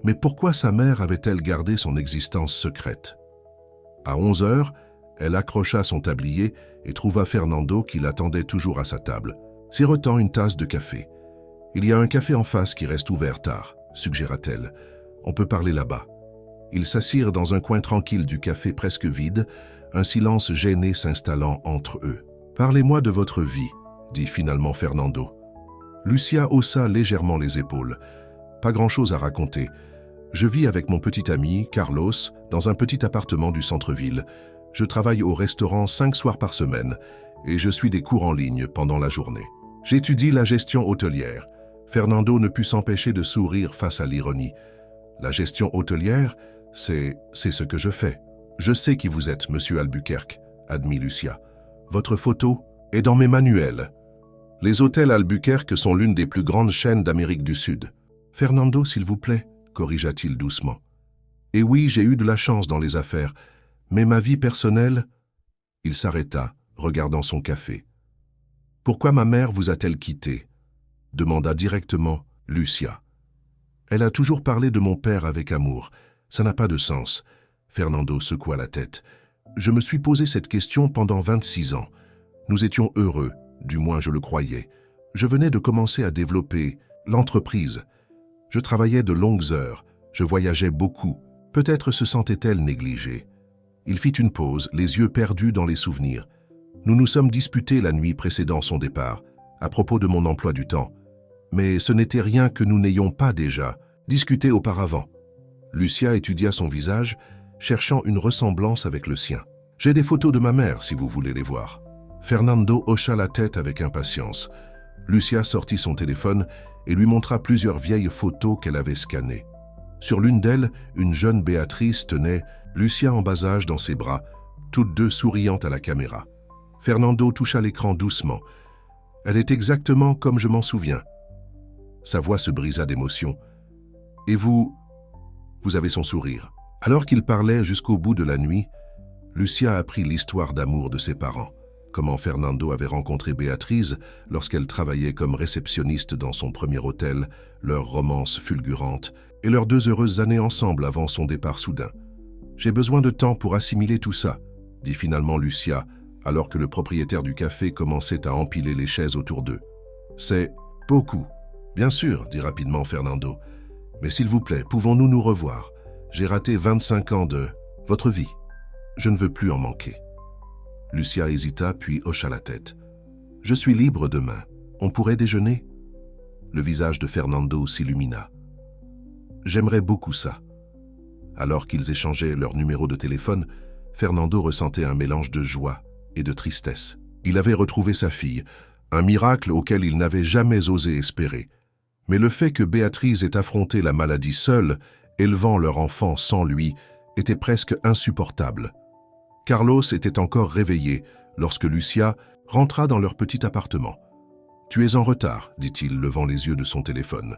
S1: Mais pourquoi sa mère avait-elle gardé son existence secrète? À 11 heures, elle accrocha son tablier et trouva Fernando qui l'attendait toujours à sa table, sirotant une tasse de café. « Il y a un café en face qui reste ouvert tard, » suggéra-t-elle. « On peut parler là-bas. » Ils s'assirent dans un coin tranquille du café presque vide, un silence gêné s'installant entre eux. « Parlez-moi de votre vie, » dit finalement Fernando. Lucia haussa légèrement les épaules. « Pas grand-chose à raconter. Je vis avec mon petit ami, Carlos, dans un petit appartement du centre-ville. Je travaille au restaurant 5 soirs par semaine et je suis des cours en ligne pendant la journée. J'étudie la gestion hôtelière. » Fernando ne put s'empêcher de sourire face à l'ironie. « La gestion hôtelière, c'est ce que je fais. Je sais qui vous êtes, monsieur Albuquerque, » admit Lucia. « Votre photo est dans mes manuels. Les hôtels Albuquerque sont l'une des plus grandes chaînes d'Amérique du Sud. »« Fernando, s'il vous plaît, » corrigea-t-il doucement. « Et oui, j'ai eu de la chance dans les affaires, mais ma vie personnelle... » Il s'arrêta, regardant son café. « Pourquoi ma mère vous a-t-elle quitté ?» demanda directement Lucia. « Elle a toujours parlé de mon père avec amour. Ça n'a pas de sens. » Fernando secoua la tête. « Je me suis posé cette question pendant 26 ans. Nous étions heureux, du moins je le croyais. Je venais de commencer à développer l'entreprise. Je travaillais de longues heures, je voyageais beaucoup. Peut-être se sentait-elle négligée. » Il fit une pause, les yeux perdus dans les souvenirs. « Nous nous sommes disputés la nuit précédant son départ, à propos de mon emploi du temps. Mais ce n'était rien que nous n'ayons pas déjà discuté auparavant. » Lucia étudia son visage cherchant une ressemblance avec le sien. « J'ai des photos de ma mère, si vous voulez les voir. » Fernando hocha la tête avec impatience. Lucia sortit son téléphone et lui montra plusieurs vieilles photos qu'elle avait scannées. Sur l'une d'elles, une jeune Béatrice tenait Lucia en bas âge dans ses bras, toutes deux souriantes à la caméra. Fernando toucha l'écran doucement. « Elle est exactement comme je m'en souviens. » Sa voix se brisa d'émotion. « Et vous avez son sourire. » Alors qu'il parlait jusqu'au bout de la nuit, Lucia apprit l'histoire d'amour de ses parents. Comment Fernando avait rencontré Béatrice lorsqu'elle travaillait comme réceptionniste dans son premier hôtel, leur romance fulgurante et leurs 2 heureuses années ensemble avant son départ soudain. « J'ai besoin de temps pour assimiler tout ça, » dit finalement Lucia, alors que le propriétaire du café commençait à empiler les chaises autour d'eux. « C'est beaucoup. »« Bien sûr, » dit rapidement Fernando. « Mais s'il vous plaît, pouvons-nous nous revoir? J'ai raté 25 ans de votre vie. Je ne veux plus en manquer. » Lucia hésita puis hocha la tête. « Je suis libre demain. On pourrait déjeuner ?» Le visage de Fernando s'illumina. « J'aimerais beaucoup ça. » Alors qu'ils échangeaient leur numéro de téléphone, Fernando ressentait un mélange de joie et de tristesse. Il avait retrouvé sa fille, un miracle auquel il n'avait jamais osé espérer. Mais le fait que Béatrice ait affronté la maladie seule, élevant leur enfant sans lui, était presque insupportable. Carlos était encore réveillé lorsque Lucia rentra dans leur petit appartement. « Tu es en retard, » dit-il, levant les yeux de son téléphone.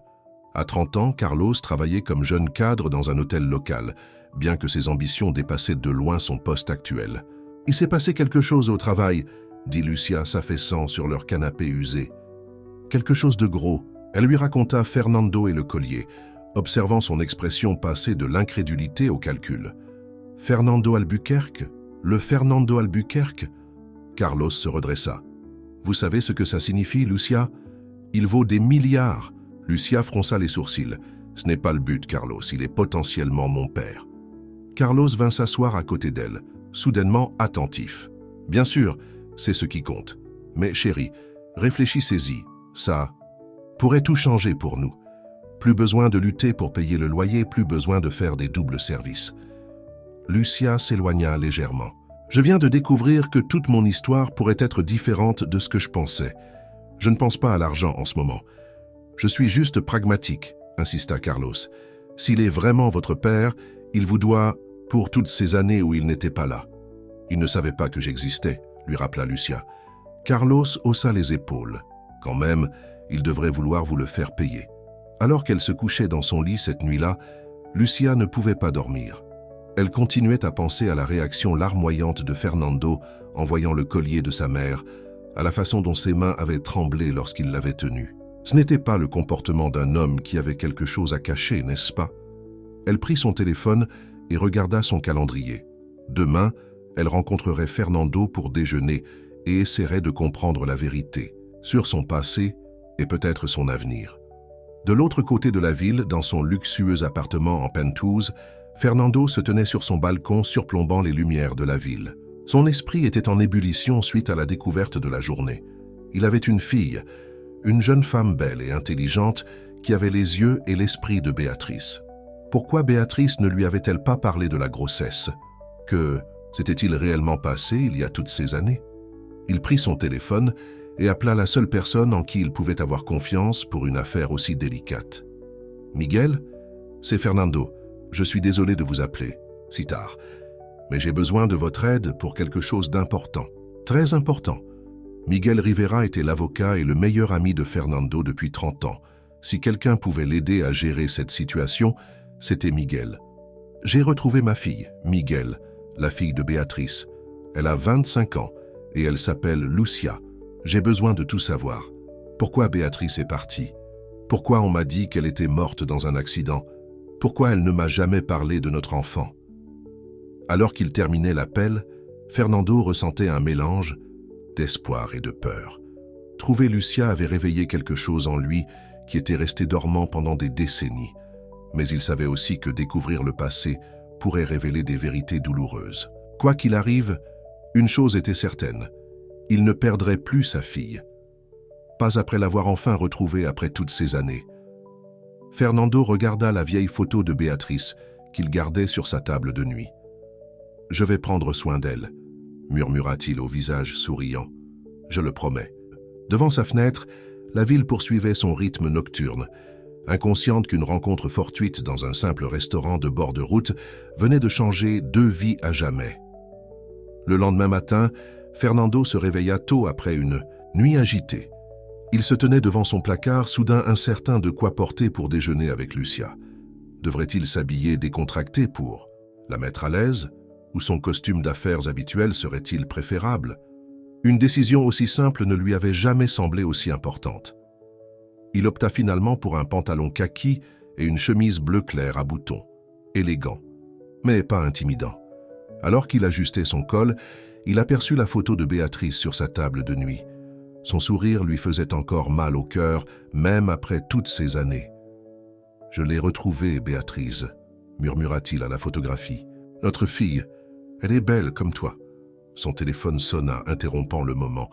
S1: À 30 ans, Carlos travaillait comme jeune cadre dans un hôtel local, bien que ses ambitions dépassaient de loin son poste actuel. « Il s'est passé quelque chose au travail, » dit Lucia s'affaissant sur leur canapé usé. « Quelque chose de gros. » Elle lui raconta Fernando et le collier, observant son expression passer de l'incrédulité au calcul. « Fernando Albuquerque? Le Fernando Albuquerque ?» Carlos se redressa. « Vous savez ce que ça signifie, Lucia? Il vaut des milliards. » Lucia fronça les sourcils. « Ce n'est pas le but, Carlos, il est potentiellement mon père. » Carlos vint s'asseoir à côté d'elle, soudainement attentif. « Bien sûr, c'est ce qui compte. Mais chérie, réfléchissez-y, ça pourrait tout changer pour nous. Plus besoin de lutter pour payer le loyer, plus besoin de faire des doubles services. » Lucia s'éloigna légèrement. « Je viens de découvrir que toute mon histoire pourrait être différente de ce que je pensais. Je ne pense pas à l'argent en ce moment. Je suis juste pragmatique, » insista Carlos. « S'il est vraiment votre père, il vous doit pour toutes ces années où il n'était pas là. » « Il ne savait pas que j'existais, » lui rappela Lucia. Carlos haussa les épaules. « Quand même, il devrait vouloir vous le faire payer. » Alors qu'elle se couchait dans son lit cette nuit-là, Lucia ne pouvait pas dormir. Elle continuait à penser à la réaction larmoyante de Fernando en voyant le collier de sa mère, à la façon dont ses mains avaient tremblé lorsqu'il l'avait tenu. Ce n'était pas le comportement d'un homme qui avait quelque chose à cacher, n'est-ce pas? Elle prit son téléphone et regarda son calendrier. Demain, elle rencontrerait Fernando pour déjeuner et essaierait de comprendre la vérité sur son passé et peut-être son avenir. De l'autre côté de la ville, dans son luxueux appartement en penthouse, Fernando se tenait sur son balcon surplombant les lumières de la ville. Son esprit était en ébullition suite à la découverte de la journée. Il avait une fille, une jeune femme belle et intelligente qui avait les yeux et l'esprit de Béatrice. Pourquoi Béatrice ne lui avait-elle pas parlé de la grossesse? Que s'était-il réellement passé il y a toutes ces années? Il prit son téléphone et appela la seule personne en qui il pouvait avoir confiance pour une affaire aussi délicate. « Miguel, c'est Fernando. Je suis désolé de vous appeler, si tard. Mais j'ai besoin de votre aide pour quelque chose d'important. Très important. Miguel Rivera était l'avocat et le meilleur ami de Fernando depuis 30 ans. Si quelqu'un pouvait l'aider à gérer cette situation, c'était Miguel. J'ai retrouvé ma fille, Miguel, la fille de Béatrice. Elle a 25 ans et elle s'appelle Lucia. J'ai besoin de tout savoir. Pourquoi Béatrice est partie? Pourquoi on m'a dit qu'elle était morte dans un accident? Pourquoi elle ne m'a jamais parlé de notre enfant? » Alors qu'il terminait l'appel, Fernando ressentait un mélange d'espoir et de peur. Trouver Lucia avait réveillé quelque chose en lui qui était resté dormant pendant des décennies. Mais il savait aussi que découvrir le passé pourrait révéler des vérités douloureuses. Quoi qu'il arrive, une chose était certaine, il ne perdrait plus sa fille. Pas après l'avoir enfin retrouvée après toutes ces années. Fernando regarda la vieille photo de Béatrice qu'il gardait sur sa table de nuit. Je vais prendre soin d'elle, murmura-t-il au visage souriant. Je le promets. Devant sa fenêtre, la ville poursuivait son rythme nocturne, inconsciente qu'une rencontre fortuite dans un simple restaurant de bord de route venait de changer 2 vies à jamais. Le lendemain matin, Fernando se réveilla tôt après une nuit agitée. Il se tenait devant son placard, soudain incertain de quoi porter pour déjeuner avec Lucia. Devrait-il s'habiller décontracté pour la mettre à l'aise, ou son costume d'affaires habituel serait-il préférable? Une décision aussi simple ne lui avait jamais semblé aussi importante. Il opta finalement pour un pantalon kaki et une chemise bleu clair à boutons, élégant, mais pas intimidant. Alors qu'il ajustait son col, il aperçut la photo de Béatrice sur sa table de nuit. Son sourire lui faisait encore mal au cœur, même après toutes ces années. « Je l'ai retrouvée, Béatrice », murmura-t-il à la photographie. « Notre fille, elle est belle comme toi. » Son téléphone sonna, interrompant le moment.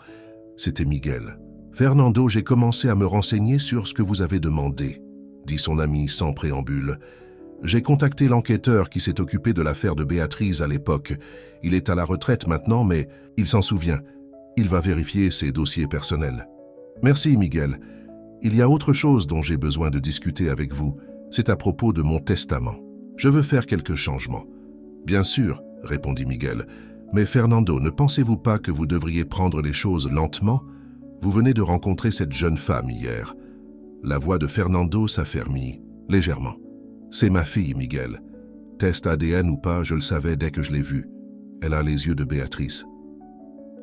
S1: C'était Miguel. « Fernando, j'ai commencé à me renseigner sur ce que vous avez demandé, » dit son ami sans préambule. « J'ai contacté l'enquêteur qui s'est occupé de l'affaire de Béatrice à l'époque. Il est à la retraite maintenant, mais il s'en souvient. Il va vérifier ses dossiers personnels. »« Merci, Miguel. Il y a autre chose dont j'ai besoin de discuter avec vous. C'est à propos de mon testament. Je veux faire quelques changements. »« Bien sûr, » répondit Miguel. « Mais Fernando, ne pensez-vous pas que vous devriez prendre les choses lentement? Vous venez de rencontrer cette jeune femme hier. » La voix de Fernando s'affermit, légèrement. « C'est ma fille, Miguel. Test ADN ou pas, je le savais dès que je l'ai vue. Elle a les yeux de Béatrice. »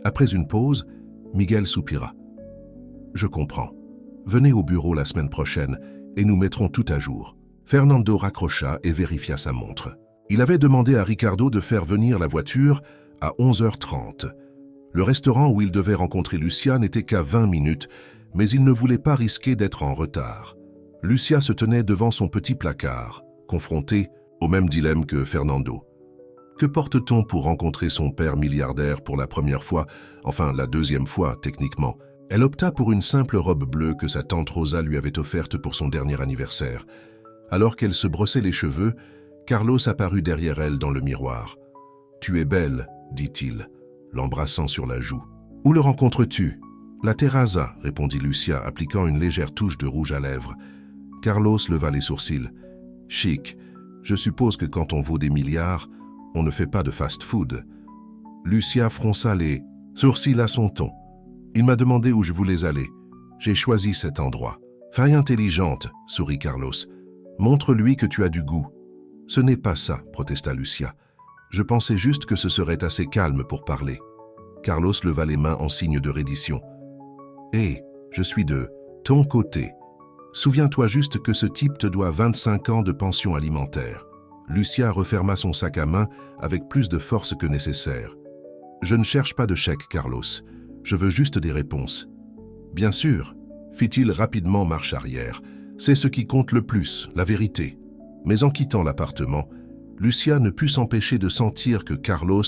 S1: Après une pause, Miguel soupira. « Je comprends. Venez au bureau la semaine prochaine et nous mettrons tout à jour. » Fernando raccrocha et vérifia sa montre. Il avait demandé à Ricardo de faire venir la voiture à 11h30. Le restaurant où il devait rencontrer Lucia n'était qu'à 20 minutes, mais il ne voulait pas risquer d'être en retard. Lucia se tenait devant son petit placard, confrontée au même dilemme que Fernando. Que porte-t-on pour rencontrer son père milliardaire pour la première fois, enfin la deuxième fois techniquement? Elle opta pour une simple robe bleue que sa tante Rosa lui avait offerte pour son dernier anniversaire. Alors qu'elle se brossait les cheveux, Carlos apparut derrière elle dans le miroir. « Tu es belle, » dit-il, l'embrassant sur la joue. « Où le rencontres-tu ?»« La Terraza, » répondit Lucia, appliquant une légère touche de rouge à lèvres. Carlos leva les sourcils. « Chic. Je suppose que quand on vaut des milliards, on ne fait pas de fast-food. » Lucia fronça les sourcils à son ton. « Il m'a demandé où je voulais aller. J'ai choisi cet endroit. »« Faille intelligente, » sourit Carlos. « Montre-lui que tu as du goût. »« Ce n'est pas ça, » protesta Lucia. « Je pensais juste que ce serait assez calme pour parler. » Carlos leva les mains en signe de reddition. « Hé, je suis de ton côté. Souviens-toi juste que ce type te doit 25 ans de pension alimentaire. » Lucia referma son sac à main avec plus de force que nécessaire. « Je ne cherche pas de chèque, Carlos. Je veux juste des réponses. »« Bien sûr, » fit-il rapidement marche arrière. « C'est ce qui compte le plus, la vérité. » Mais en quittant l'appartement, Lucia ne put s'empêcher de sentir que Carlos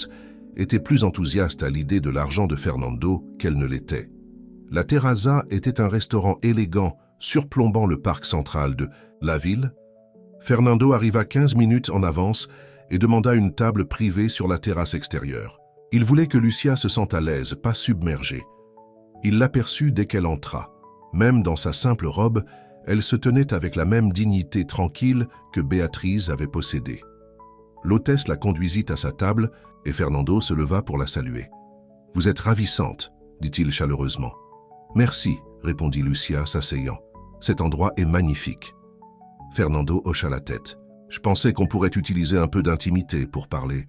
S1: était plus enthousiaste à l'idée de l'argent de Fernando qu'elle ne l'était. La Terraza était un restaurant élégant surplombant le parc central de la ville. Fernando arriva 15 minutes en avance et demanda une table privée sur la terrasse extérieure. Il voulait que Lucia se sente à l'aise, pas submergée. Il l'aperçut dès qu'elle entra. Même dans sa simple robe, elle se tenait avec la même dignité tranquille que Béatrice avait possédée. L'hôtesse la conduisit à sa table et Fernando se leva pour la saluer. « Vous êtes ravissante, » dit-il chaleureusement. « Merci, » répondit Lucia, s'asseyant. « Cet endroit est magnifique. » Fernando hocha la tête. « Je pensais qu'on pourrait utiliser un peu d'intimité pour parler. »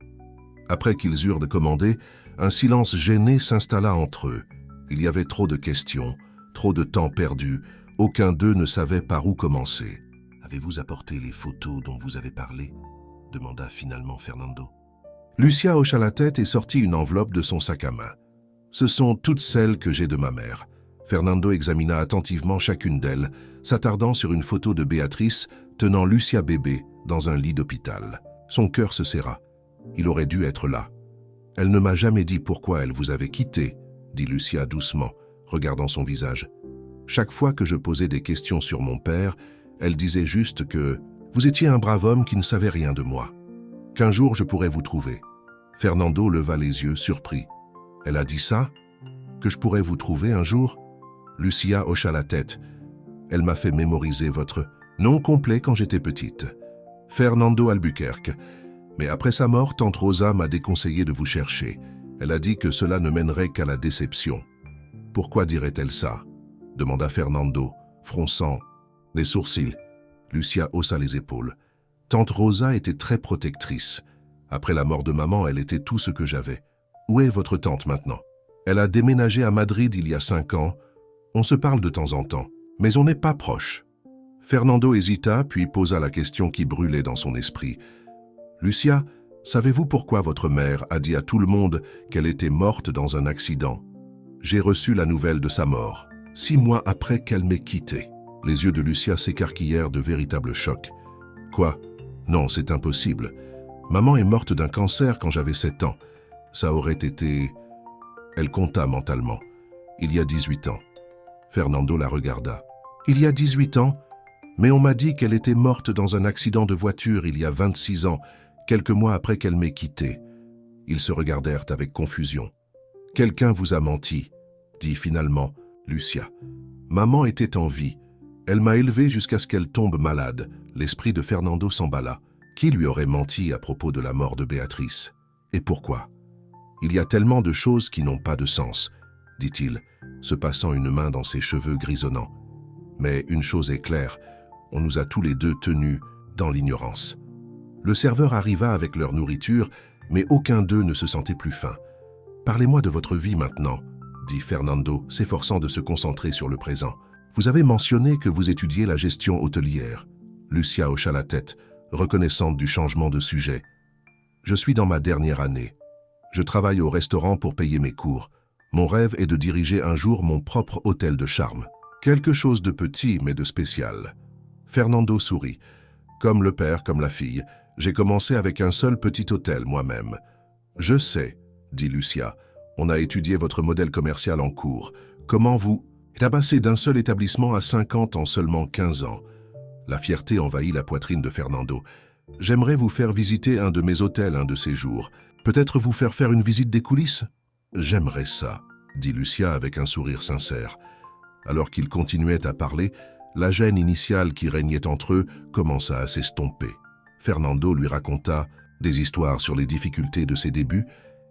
S1: Après qu'ils eurent commandé, un silence gêné s'installa entre eux. Il y avait trop de questions, trop de temps perdu. Aucun d'eux ne savait par où commencer. « Avez-vous apporté les photos dont vous avez parlé ?» demanda finalement Fernando. Lucia hocha la tête et sortit une enveloppe de son sac à main. « Ce sont toutes celles que j'ai de ma mère. » Fernando examina attentivement chacune d'elles, s'attardant sur une photo de Béatrice tenant Lucia bébé dans un lit d'hôpital. Son cœur se serra. Il aurait dû être là. « Elle ne m'a jamais dit pourquoi elle vous avait quitté, » dit Lucia doucement, regardant son visage. « Chaque fois que je posais des questions sur mon père, elle disait juste que vous étiez un brave homme qui ne savait rien de moi. Qu'un jour je pourrais vous trouver. Fernando leva les yeux, surpris. « Elle a dit ça? Que je pourrais vous trouver un jour ?» Lucia hocha la tête. « Elle m'a fait mémoriser votre nom complet quand j'étais petite. Fernando Albuquerque. Mais après sa mort, tante Rosa m'a déconseillé de vous chercher. Elle a dit que cela ne mènerait qu'à la déception. » « Pourquoi dirait-elle ça ?» demanda Fernando, fronçant les sourcils. Lucia haussa les épaules. « Tante Rosa était très protectrice. Après la mort de maman, elle était tout ce que j'avais. Où est votre tante maintenant? Elle a déménagé à Madrid il y a 5 ans. On se parle de temps en temps, mais on n'est pas proches. » Fernando hésita, puis posa la question qui brûlait dans son esprit. « Lucia, savez-vous pourquoi votre mère a dit à tout le monde qu'elle était morte dans un accident? J'ai reçu la nouvelle de sa mort, 6 mois après qu'elle m'ait quitté. » Les yeux de Lucia s'écarquillèrent de véritables chocs. « Quoi? Non, c'est impossible. Maman est morte d'un cancer quand j'avais 7 ans. Ça aurait été... » Elle compta mentalement. « Il y a 18 ans. » Fernando la regarda. « Il y a 18 ans? Mais on m'a dit qu'elle était morte dans un accident de voiture il y a 26 ans, quelques mois après qu'elle m'ait quitté. » Ils se regardèrent avec confusion. « Quelqu'un vous a menti, » dit finalement Lucia. « Maman était en vie. Elle m'a élevé jusqu'à ce qu'elle tombe malade. » L'esprit de Fernando s'emballa. Qui lui aurait menti à propos de la mort de Béatrice? Et pourquoi? Il y a tellement de choses qui n'ont pas de sens, dit-il, se passant une main dans ses cheveux grisonnants. Mais une chose est claire, on nous a tous les deux tenus dans l'ignorance. Le serveur arriva avec leur nourriture, mais aucun d'eux ne se sentait plus faim. « Parlez-moi de votre vie maintenant, » dit Fernando, s'efforçant de se concentrer sur le présent. « Vous avez mentionné que vous étudiez la gestion hôtelière. » Lucia hocha la tête, reconnaissante du changement de sujet. « Je suis dans ma dernière année. Je travaille au restaurant pour payer mes cours. Mon rêve est de diriger un jour mon propre hôtel de charme. Quelque chose de petit mais de spécial. » Fernando sourit. « Comme le père, comme la fille, j'ai commencé avec un seul petit hôtel moi-même. »« Je sais, » dit Lucia. « On a étudié votre modèle commercial en cours. Comment vous... » Il a passé d'un seul établissement à 50 en seulement 15 ans. La fierté envahit la poitrine de Fernando. « J'aimerais vous faire visiter un de mes hôtels un de ces jours. Peut-être vous faire une visite des coulisses ?»« J'aimerais ça, » dit Lucia avec un sourire sincère. Alors qu'ils continuaient à parler, la gêne initiale qui régnait entre eux commença à s'estomper. Fernando lui raconta des histoires sur les difficultés de ses débuts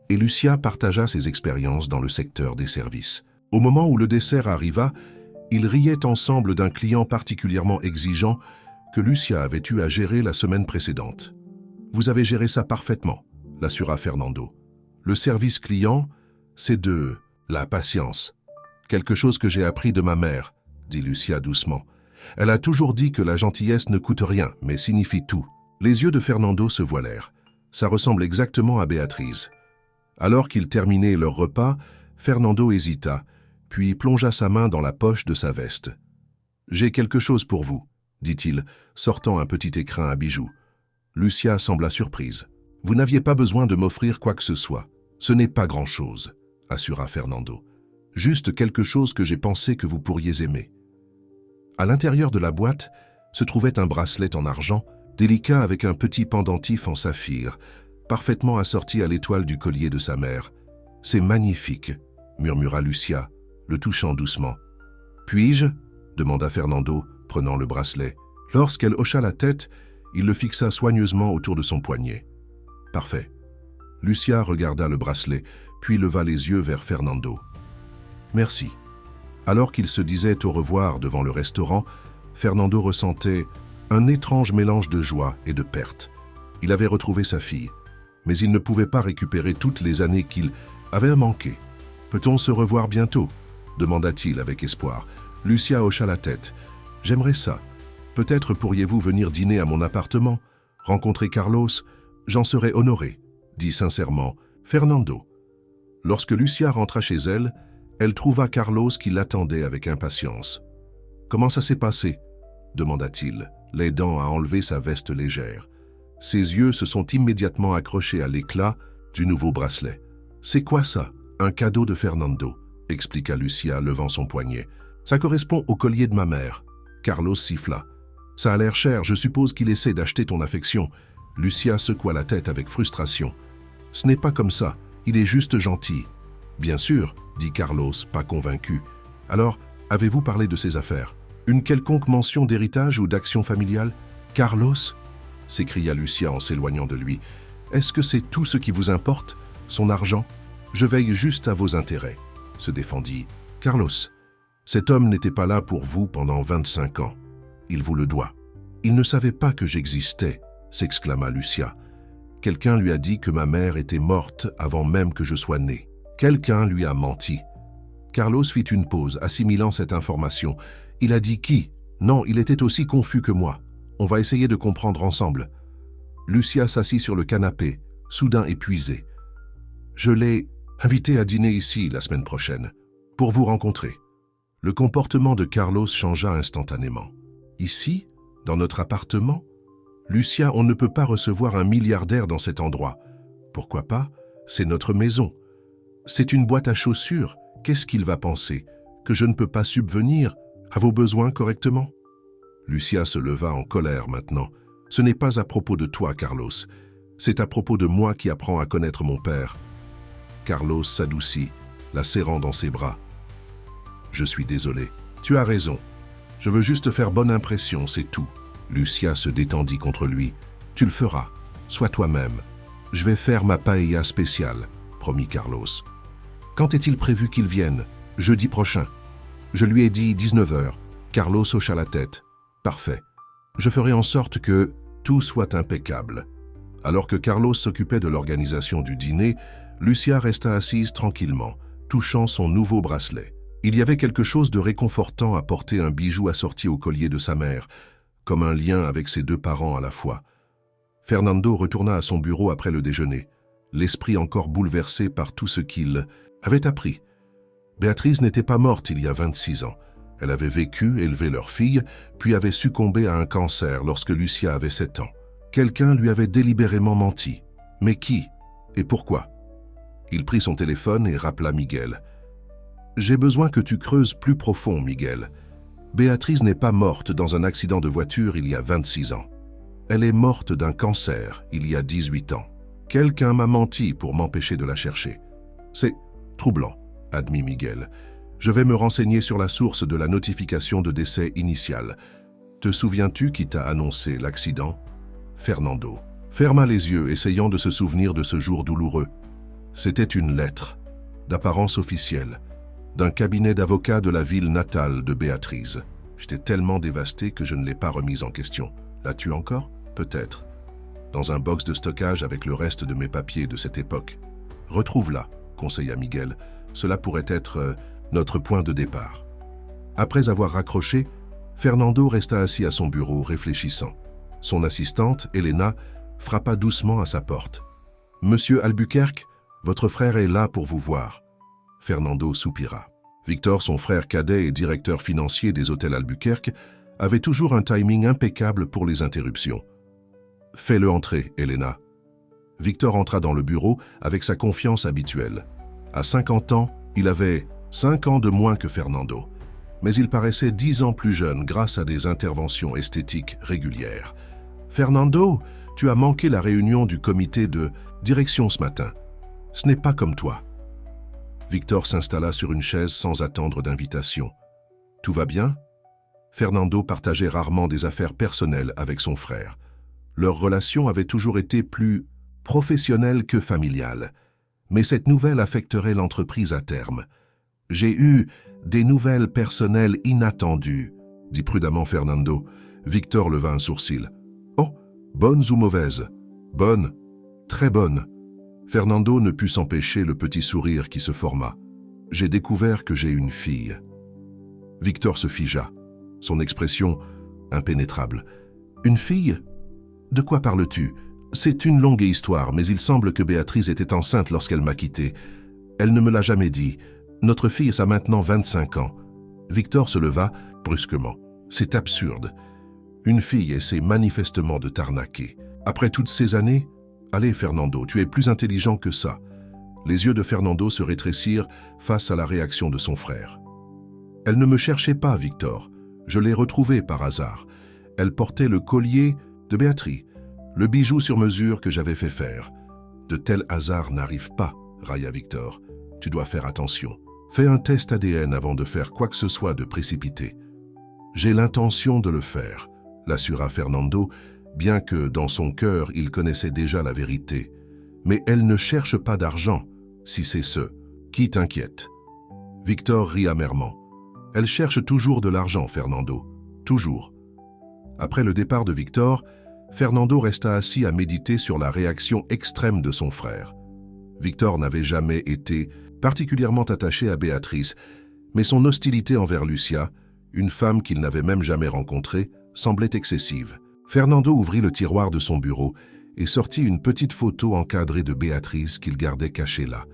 S1: et Lucia partagea ses expériences dans le secteur des services. Au moment où le dessert arriva, ils riaient ensemble d'un client particulièrement exigeant que Lucia avait eu à gérer la semaine précédente. « Vous avez géré ça parfaitement », l'assura Fernando. « Le service client, c'est de la patience. Quelque chose que j'ai appris de ma mère, » dit Lucia doucement. « Elle a toujours dit que la gentillesse ne coûte rien, mais signifie tout. » Les yeux de Fernando se voilèrent. Ça ressemble exactement à Béatrice. Alors qu'ils terminaient leur repas, Fernando hésita, puis plongea sa main dans la poche de sa veste. « J'ai quelque chose pour vous, » dit-il, sortant un petit écrin à bijoux. Lucia sembla surprise. « Vous n'aviez pas besoin de m'offrir quoi que ce soit. Ce n'est pas grand-chose, » assura Fernando. « Juste quelque chose que j'ai pensé que vous pourriez aimer. » À l'intérieur de la boîte se trouvait un bracelet en argent, délicat avec un petit pendentif en saphir, parfaitement assorti à l'étoile du collier de sa mère. « C'est magnifique, » murmura Lucia, le touchant doucement. « Puis-je » demanda Fernando, prenant le bracelet. Lorsqu'elle hocha la tête, il le fixa soigneusement autour de son poignet. « Parfait. » Lucia regarda le bracelet, puis leva les yeux vers Fernando. « Merci. » Alors qu'ils se disaient au revoir devant le restaurant, Fernando ressentait un étrange mélange de joie et de perte. Il avait retrouvé sa fille, mais il ne pouvait pas récupérer toutes les années qu'il avait manquées. « Peut-on se revoir bientôt ?» demanda-t-il avec espoir. Lucia hocha la tête. « J'aimerais ça. Peut-être pourriez-vous venir dîner à mon appartement, rencontrer Carlos, j'en serais honoré, » dit sincèrement Fernando. Lorsque Lucia rentra chez elle, elle trouva Carlos qui l'attendait avec impatience. « Comment ça s'est passé ?» demanda-t-il, l'aidant à enlever sa veste légère. Ses yeux se sont immédiatement accrochés à l'éclat du nouveau bracelet. « C'est quoi ça ?»« Un cadeau de Fernando », expliqua Lucia, levant son poignet. « Ça correspond au collier de ma mère. » Carlos siffla. « Ça a l'air cher, je suppose qu'il essaie d'acheter ton affection. » Lucia secoua la tête avec frustration. « Ce n'est pas comme ça, il est juste gentil. » « Bien sûr, » dit Carlos, pas convaincu. « Alors, avez-vous parlé de ses affaires? Une quelconque mention d'héritage ou d'action familiale? »« Carlos ?» s'écria Lucia en s'éloignant de lui. « Est-ce que c'est tout ce qui vous importe? Son argent? Je veille juste à vos intérêts, » se défendit Carlos. « Cet homme n'était pas là pour vous pendant 25 ans. Il vous le doit. »« Il ne savait pas que j'existais, » s'exclama Lucia. « Quelqu'un lui a dit que ma mère était morte avant même que je sois né. Quelqu'un lui a menti. » Carlos fit une pause, assimilant cette information. Il a dit qui? Non, il était aussi confus que moi. On va essayer de comprendre ensemble. Lucia s'assit sur le canapé, soudain épuisée. Je l'ai invité à dîner ici la semaine prochaine, pour vous rencontrer. Le comportement de Carlos changea instantanément. Ici, dans notre appartement? Lucia, on ne peut pas recevoir un milliardaire dans cet endroit. Pourquoi pas? C'est notre maison. C'est une boîte à chaussures. Qu'est-ce qu'il va penser? Que je ne peux pas subvenir à vos besoins correctement? Lucia se leva en colère maintenant. Ce n'est pas à propos de toi, Carlos. C'est à propos de moi qui apprends à connaître mon père. Carlos s'adoucit, la serrant dans ses bras. Je suis désolé. Tu as raison. Je veux juste faire bonne impression, c'est tout. Lucia se détendit contre lui. Tu le feras. Sois toi-même. Je vais faire ma paella spéciale, promit Carlos. Quand est-il prévu qu'il vienne? Jeudi prochain. Je lui ai dit 19h. Carlos hocha la tête. Parfait. Je ferai en sorte que tout soit impeccable. Alors que Carlos s'occupait de l'organisation du dîner, Lucia resta assise tranquillement, touchant son nouveau bracelet. Il y avait quelque chose de réconfortant à porter un bijou assorti au collier de sa mère, comme un lien avec ses deux parents à la fois. Fernando retourna à son bureau après le déjeuner, l'esprit encore bouleversé par tout ce qu'il avait appris. Béatrice n'était pas morte il y a 26 ans. Elle avait vécu, élevé leur fille, puis avait succombé à un cancer lorsque Lucia avait 7 ans. Quelqu'un lui avait délibérément menti. Mais qui? Et pourquoi? Il prit son téléphone et rappela Miguel. « J'ai besoin que tu creuses plus profond, Miguel. Béatrice n'est pas morte dans un accident de voiture il y a 26 ans. Elle est morte d'un cancer il y a 18 ans. Quelqu'un m'a menti pour m'empêcher de la chercher. C'est troublant, admit Miguel. Je vais me renseigner sur la source de la notification de décès initiale. Te souviens-tu qui t'a annoncé l'accident? Fernando ferma les yeux, essayant de se souvenir de ce jour douloureux. C'était une lettre, d'apparence officielle, d'un cabinet d'avocats de la ville natale de Béatrice. J'étais tellement dévasté que je ne l'ai pas remise en question. L'as-tu encore? Peut-être. Dans un box de stockage avec le reste de mes papiers de cette époque. Retrouve-la, conseilla Miguel. Cela pourrait être notre point de départ. Après avoir raccroché, Fernando resta assis à son bureau, réfléchissant. Son assistante, Elena, frappa doucement à sa porte. « Monsieur Albuquerque, votre frère est là pour vous voir. » Fernando soupira. Victor, son frère cadet et directeur financier des hôtels Albuquerque, avait toujours un timing impeccable pour les interruptions. « Fais-le entrer, Elena. » Victor entra dans le bureau avec sa confiance habituelle. À 50 ans, il avait 5 ans de moins que Fernando, mais il paraissait 10 ans plus jeune grâce à des interventions esthétiques régulières. « Fernando, tu as manqué la réunion du comité de direction ce matin. Ce n'est pas comme toi. » Victor s'installa sur une chaise sans attendre d'invitation. « Tout va bien ?» Fernando partageait rarement des affaires personnelles avec son frère. Leur relation avait toujours été plus professionnelle que familiale. Mais cette nouvelle affecterait l'entreprise à terme. « J'ai eu des nouvelles personnelles inattendues, » dit prudemment Fernando. Victor leva un sourcil. « Oh, bonnes ou mauvaises? »« Bonnes, très bonnes. » Fernando ne put s'empêcher le petit sourire qui se forma. « J'ai découvert que j'ai une fille. » Victor se figea, son expression impénétrable. « Une fille? De quoi parles-tu? C'est une longue histoire, mais il semble que Béatrice était enceinte lorsqu'elle m'a quitté. Elle ne me l'a jamais dit. Notre fille a maintenant 25 ans. » Victor se leva brusquement. « C'est absurde. Une fille essaie manifestement de t'arnaquer. Après toutes ces années? Allez, Fernando, tu es plus intelligent que ça. » Les yeux de Fernando se rétrécirent face à la réaction de son frère. « Elle ne me cherchait pas, Victor. Je l'ai retrouvée par hasard. Elle portait le collier de Béatrice, le bijou sur mesure que j'avais fait faire. De tels hasards n'arrivent pas, railla Victor. Tu dois faire attention. Fais un test ADN avant de faire quoi que ce soit de précipité. J'ai l'intention de le faire, l'assura Fernando, bien que dans son cœur il connaissait déjà la vérité. Mais elle ne cherche pas d'argent, si c'est ce qui t'inquiète. Victor rit amèrement. Elle cherche toujours de l'argent, Fernando. Toujours. Après le départ de Victor, Fernando resta assis à méditer sur la réaction extrême de son frère. Victor n'avait jamais été particulièrement attaché à Béatrice, mais son hostilité envers Lucia, une femme qu'il n'avait même jamais rencontrée, semblait excessive. Fernando ouvrit le tiroir de son bureau et sortit une petite photo encadrée de Béatrice qu'il gardait cachée là.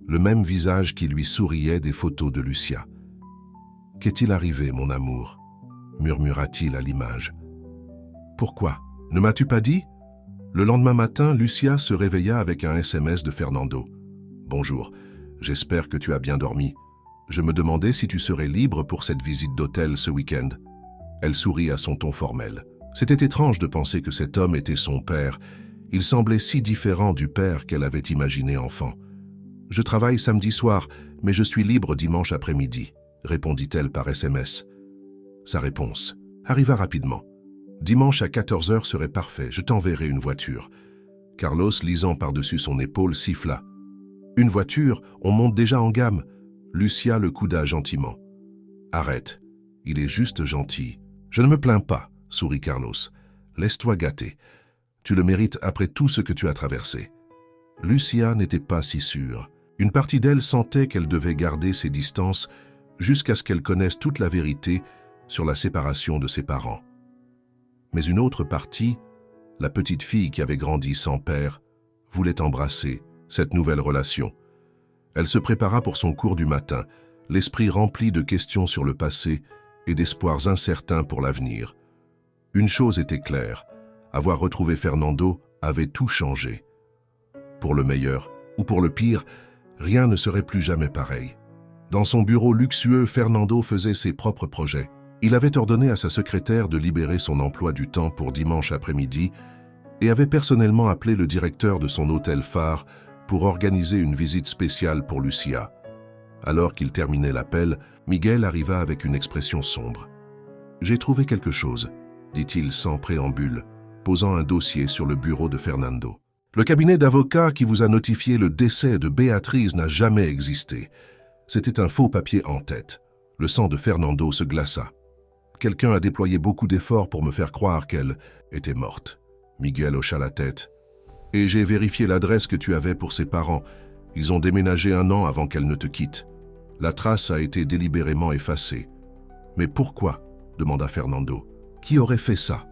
S1: Le même visage qui lui souriait des photos de Lucia. « Qu'est-il arrivé, mon amour ?» murmura-t-il à l'image. « Pourquoi? Ne m'as-tu pas dit ?» Le lendemain matin, Lucia se réveilla avec un SMS de Fernando. « Bonjour, j'espère que tu as bien dormi. Je me demandais si tu serais libre pour cette visite d'hôtel ce week-end. » Elle sourit à son ton formel. C'était étrange de penser que cet homme était son père. Il semblait si différent du père qu'elle avait imaginé enfant. « Je travaille samedi soir, mais je suis libre dimanche après-midi, » répondit-elle par SMS. Sa réponse arriva rapidement. « Dimanche à 14h serait parfait, je t'enverrai une voiture. » Carlos, lisant par-dessus son épaule, siffla. « Une voiture, on monte déjà en gamme. » Lucia le couda gentiment. « Arrête, il est juste gentil. »« Je ne me plains pas, » sourit Carlos. « Laisse-toi gâter. Tu le mérites après tout ce que tu as traversé. » Lucia n'était pas si sûre. Une partie d'elle sentait qu'elle devait garder ses distances jusqu'à ce qu'elle connaisse toute la vérité sur la séparation de ses parents. Mais une autre partie, la petite fille qui avait grandi sans père, voulait embrasser cette nouvelle relation. Elle se prépara pour son cours du matin, l'esprit rempli de questions sur le passé et d'espoirs incertains pour l'avenir. Une chose était claire, avoir retrouvé Fernando avait tout changé. Pour le meilleur ou pour le pire, rien ne serait plus jamais pareil. Dans son bureau luxueux, Fernando faisait ses propres projets. Il avait ordonné à sa secrétaire de libérer son emploi du temps pour dimanche après-midi et avait personnellement appelé le directeur de son hôtel phare pour organiser une visite spéciale pour Lucia. Alors qu'il terminait l'appel, Miguel arriva avec une expression sombre. « J'ai trouvé quelque chose », dit-il sans préambule, posant un dossier sur le bureau de Fernando. « Le cabinet d'avocats qui vous a notifié le décès de Béatrice n'a jamais existé. C'était un faux papier en tête. » Le sang de Fernando se glaça. « Quelqu'un a déployé beaucoup d'efforts pour me faire croire qu'elle était morte. » Miguel hocha la tête. « Et j'ai vérifié l'adresse que tu avais pour ses parents. Ils ont déménagé 1 an avant qu'elle ne te quitte. La trace a été délibérément effacée. »« Mais pourquoi ?» demanda Fernando. « Qui aurait fait ça ?»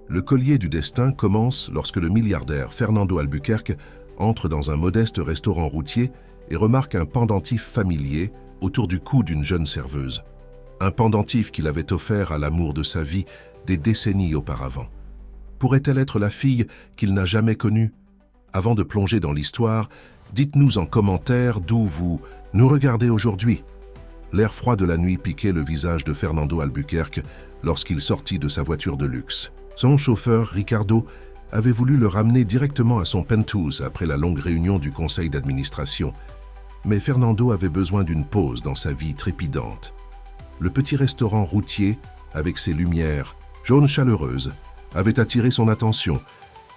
S1: Le collier du destin commence lorsque le milliardaire Fernando Albuquerque entre dans un modeste restaurant routier et remarque un pendentif familier autour du cou d'une jeune serveuse. Un pendentif qu'il avait offert à l'amour de sa vie des décennies auparavant. Pourrait-elle être la fille qu'il n'a jamais connue? Avant de plonger dans l'histoire, dites-nous en commentaire d'où vous nous regardez aujourd'hui. L'air froid de la nuit piquait le visage de Fernando Albuquerque lorsqu'il sortit de sa voiture de luxe. Son chauffeur, Ricardo, avait voulu le ramener directement à son penthouse après la longue réunion du conseil d'administration. Mais Fernando avait besoin d'une pause dans sa vie trépidante. Le petit restaurant routier, avec ses lumières jaunes chaleureuses, avait attiré son attention,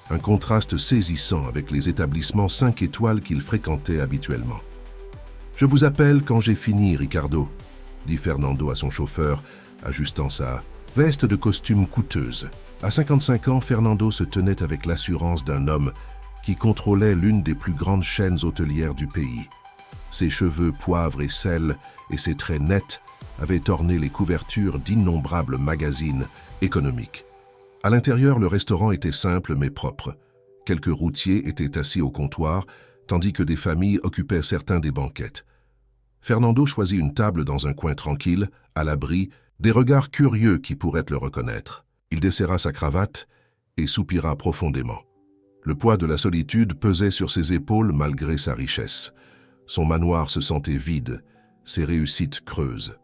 S1: un contraste saisissant avec les établissements 5 étoiles qu'il fréquentait habituellement. « Je vous appelle quand j'ai fini, Ricardo », dit Fernando à son chauffeur, ajustant sa veste de costume coûteuse. À 55 ans, Fernando se tenait avec l'assurance d'un homme qui contrôlait l'une des plus grandes chaînes hôtelières du pays. Ses cheveux poivre et sel et ses traits nets avaient orné les couvertures d'innombrables magazines économiques. À l'intérieur, le restaurant était simple mais propre. Quelques routiers étaient assis au comptoir, tandis que des familles occupaient certains des banquettes. Fernando choisit une table dans un coin tranquille, à l'abri des regards curieux qui pourraient le reconnaître. Il desserra sa cravate et soupira profondément. Le poids de la solitude pesait sur ses épaules malgré sa richesse. Son manoir se sentait vide, ses réussites creuses.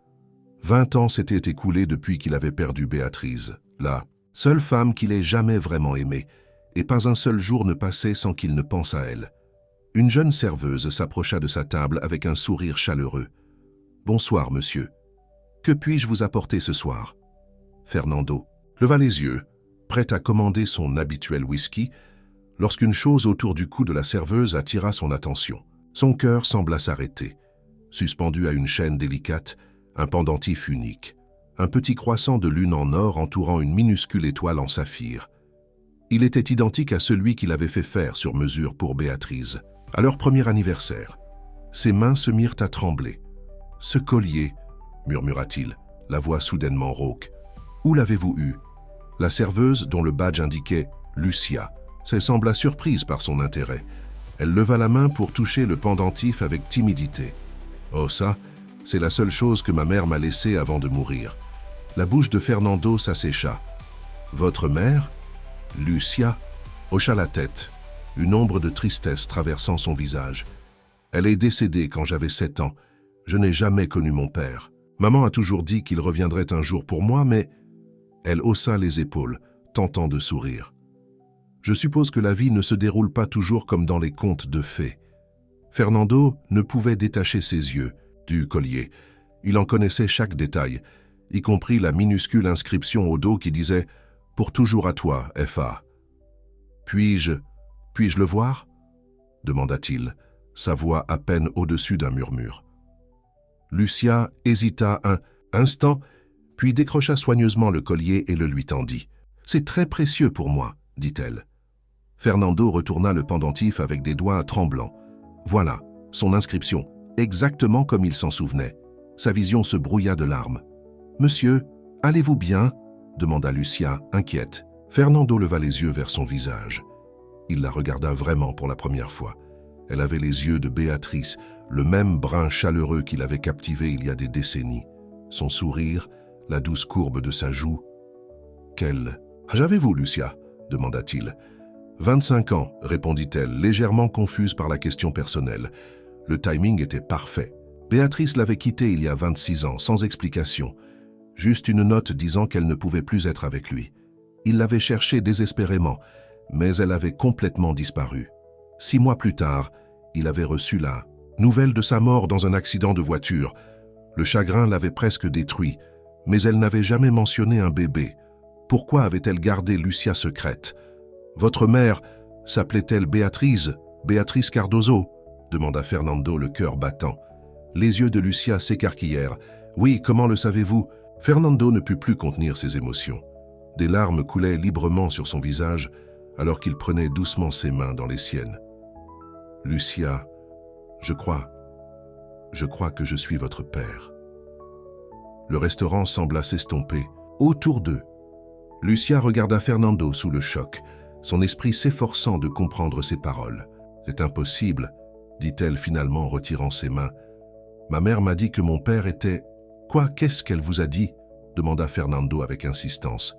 S1: 20 ans s'étaient écoulés depuis qu'il avait perdu Béatrice, la seule femme qu'il ait jamais vraiment aimée, et pas un seul jour ne passait sans qu'il ne pense à elle. Une jeune serveuse s'approcha de sa table avec un sourire chaleureux. « Bonsoir, monsieur. Que puis-je vous apporter ce soir ?» Fernando leva les yeux, prêt à commander son habituel whisky, lorsqu'une chose autour du cou de la serveuse attira son attention. Son cœur sembla s'arrêter. Suspendu à une chaîne délicate, un pendentif unique. Un petit croissant de lune en or entourant une minuscule étoile en saphir. Il était identique à celui qu'il avait fait faire sur mesure pour Béatrice, à leur premier anniversaire. Ses mains se mirent à trembler. « Ce collier, murmura-t-il, la voix soudainement rauque. Où l'avez-vous eu ?» La serveuse, dont le badge indiquait « Lucia », se sembla surprise par son intérêt. Elle leva la main pour toucher le pendentif avec timidité. « Oh ça, c'est la seule chose que ma mère m'a laissée avant de mourir. » La bouche de Fernando s'assécha. « Votre mère ?» Lucia hocha la tête, une ombre de tristesse traversant son visage. « Elle est décédée quand j'avais 7 ans. Je n'ai jamais connu mon père. Maman a toujours dit qu'il reviendrait un jour pour moi, mais... » Elle haussa les épaules, tentant de sourire. « Je suppose que la vie ne se déroule pas toujours comme dans les contes de fées. » Fernando ne pouvait détacher ses yeux du collier. Il en connaissait chaque détail, y compris la minuscule inscription au dos qui disait « Pour toujours à toi, F.A. »« Puis-je le voir ?» demanda-t-il, sa voix à peine au-dessus d'un murmure. Lucia hésita un instant, puis décrocha soigneusement le collier et le lui tendit. « C'est très précieux pour moi, » dit-elle. Fernando retourna le pendentif avec des doigts tremblants. Voilà, son inscription, exactement comme il s'en souvenait. Sa vision se brouilla de larmes. « Monsieur, allez-vous bien ?» demanda Lucia, inquiète. Fernando leva les yeux vers son visage. Il la regarda vraiment pour la première fois. Elle avait les yeux de Béatrice, le même brun chaleureux qui l'avait captivé il y a des décennies. Son sourire, la douce courbe de sa joue. « Quel âge avez-vous, Lucia ?» demanda-t-il. « 25 ans, répondit-elle, légèrement confuse par la question personnelle. Le timing était parfait. Béatrice l'avait quitté il y a 26 ans, sans explication. Juste une note disant qu'elle ne pouvait plus être avec lui. Il l'avait cherchée désespérément, mais elle avait complètement disparu. 6 mois plus tard, il avait reçu la nouvelle de sa mort dans un accident de voiture. Le chagrin l'avait presque détruit, mais elle n'avait jamais mentionné un bébé. Pourquoi avait-elle gardé Lucia secrète ? Votre mère s'appelait-elle Béatrice Cardozo ? Demanda Fernando, le cœur battant. Les yeux de Lucia s'écarquillèrent. Oui, comment le savez-vous ? Fernando ne put plus contenir ses émotions. Des larmes coulaient librement sur son visage alors qu'il prenait doucement ses mains dans les siennes. Lucia, je crois que je suis votre père. Le restaurant sembla s'estomper. Autour d'eux, Lucia regarda Fernando sous le choc, son esprit s'efforçant de comprendre ses paroles. « C'est impossible, » dit-elle finalement en retirant ses mains. « Ma mère m'a dit que mon père était... » « Quoi, qu'est-ce qu'elle vous a dit ?» demanda Fernando avec insistance.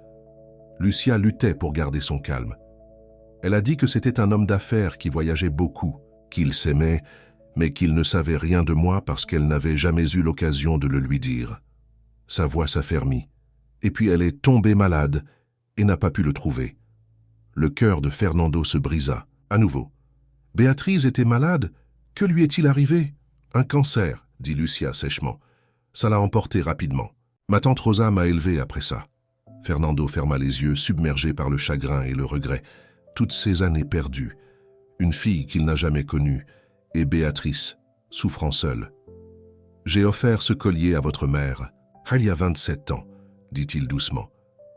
S1: Lucia luttait pour garder son calme. Elle a dit que c'était un homme d'affaires qui voyageait beaucoup, qu'il s'aimait, mais qu'il ne savait rien de moi parce qu'elle n'avait jamais eu l'occasion de le lui dire. Sa voix s'affermit, et puis elle est tombée malade et n'a pas pu le trouver. Le cœur de Fernando se brisa, à nouveau. « Béatrice était malade ? Que lui est-il arrivé ?»« Un cancer, » dit Lucia sèchement. Ça l'a emporté rapidement. Ma tante Rosa m'a élevé après ça. Fernando ferma les yeux, submergé par le chagrin et le regret. Toutes ces années perdues. Une fille qu'il n'a jamais connue. Et Béatrice, souffrant seule. J'ai offert ce collier à votre mère. Il y a 27 ans, dit-il doucement.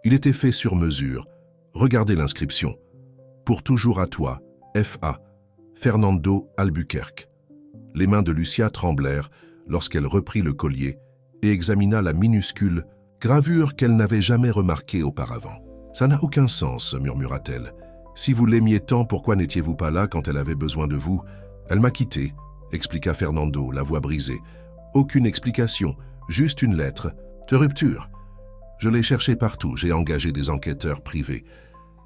S1: Il était fait sur mesure. Regardez l'inscription. Pour toujours à toi, F.A. Fernando Albuquerque. Les mains de Lucia tremblèrent lorsqu'elle reprit le collier et examina la minuscule gravure qu'elle n'avait jamais remarquée auparavant. « Ça n'a aucun sens, » murmura-t-elle. « Si vous l'aimiez tant, pourquoi n'étiez-vous pas là quand elle avait besoin de vous ? Elle m'a quitté, » expliqua Fernando, la voix brisée. « Aucune explication, juste une lettre de rupture. Je l'ai cherchée partout, j'ai engagé des enquêteurs privés.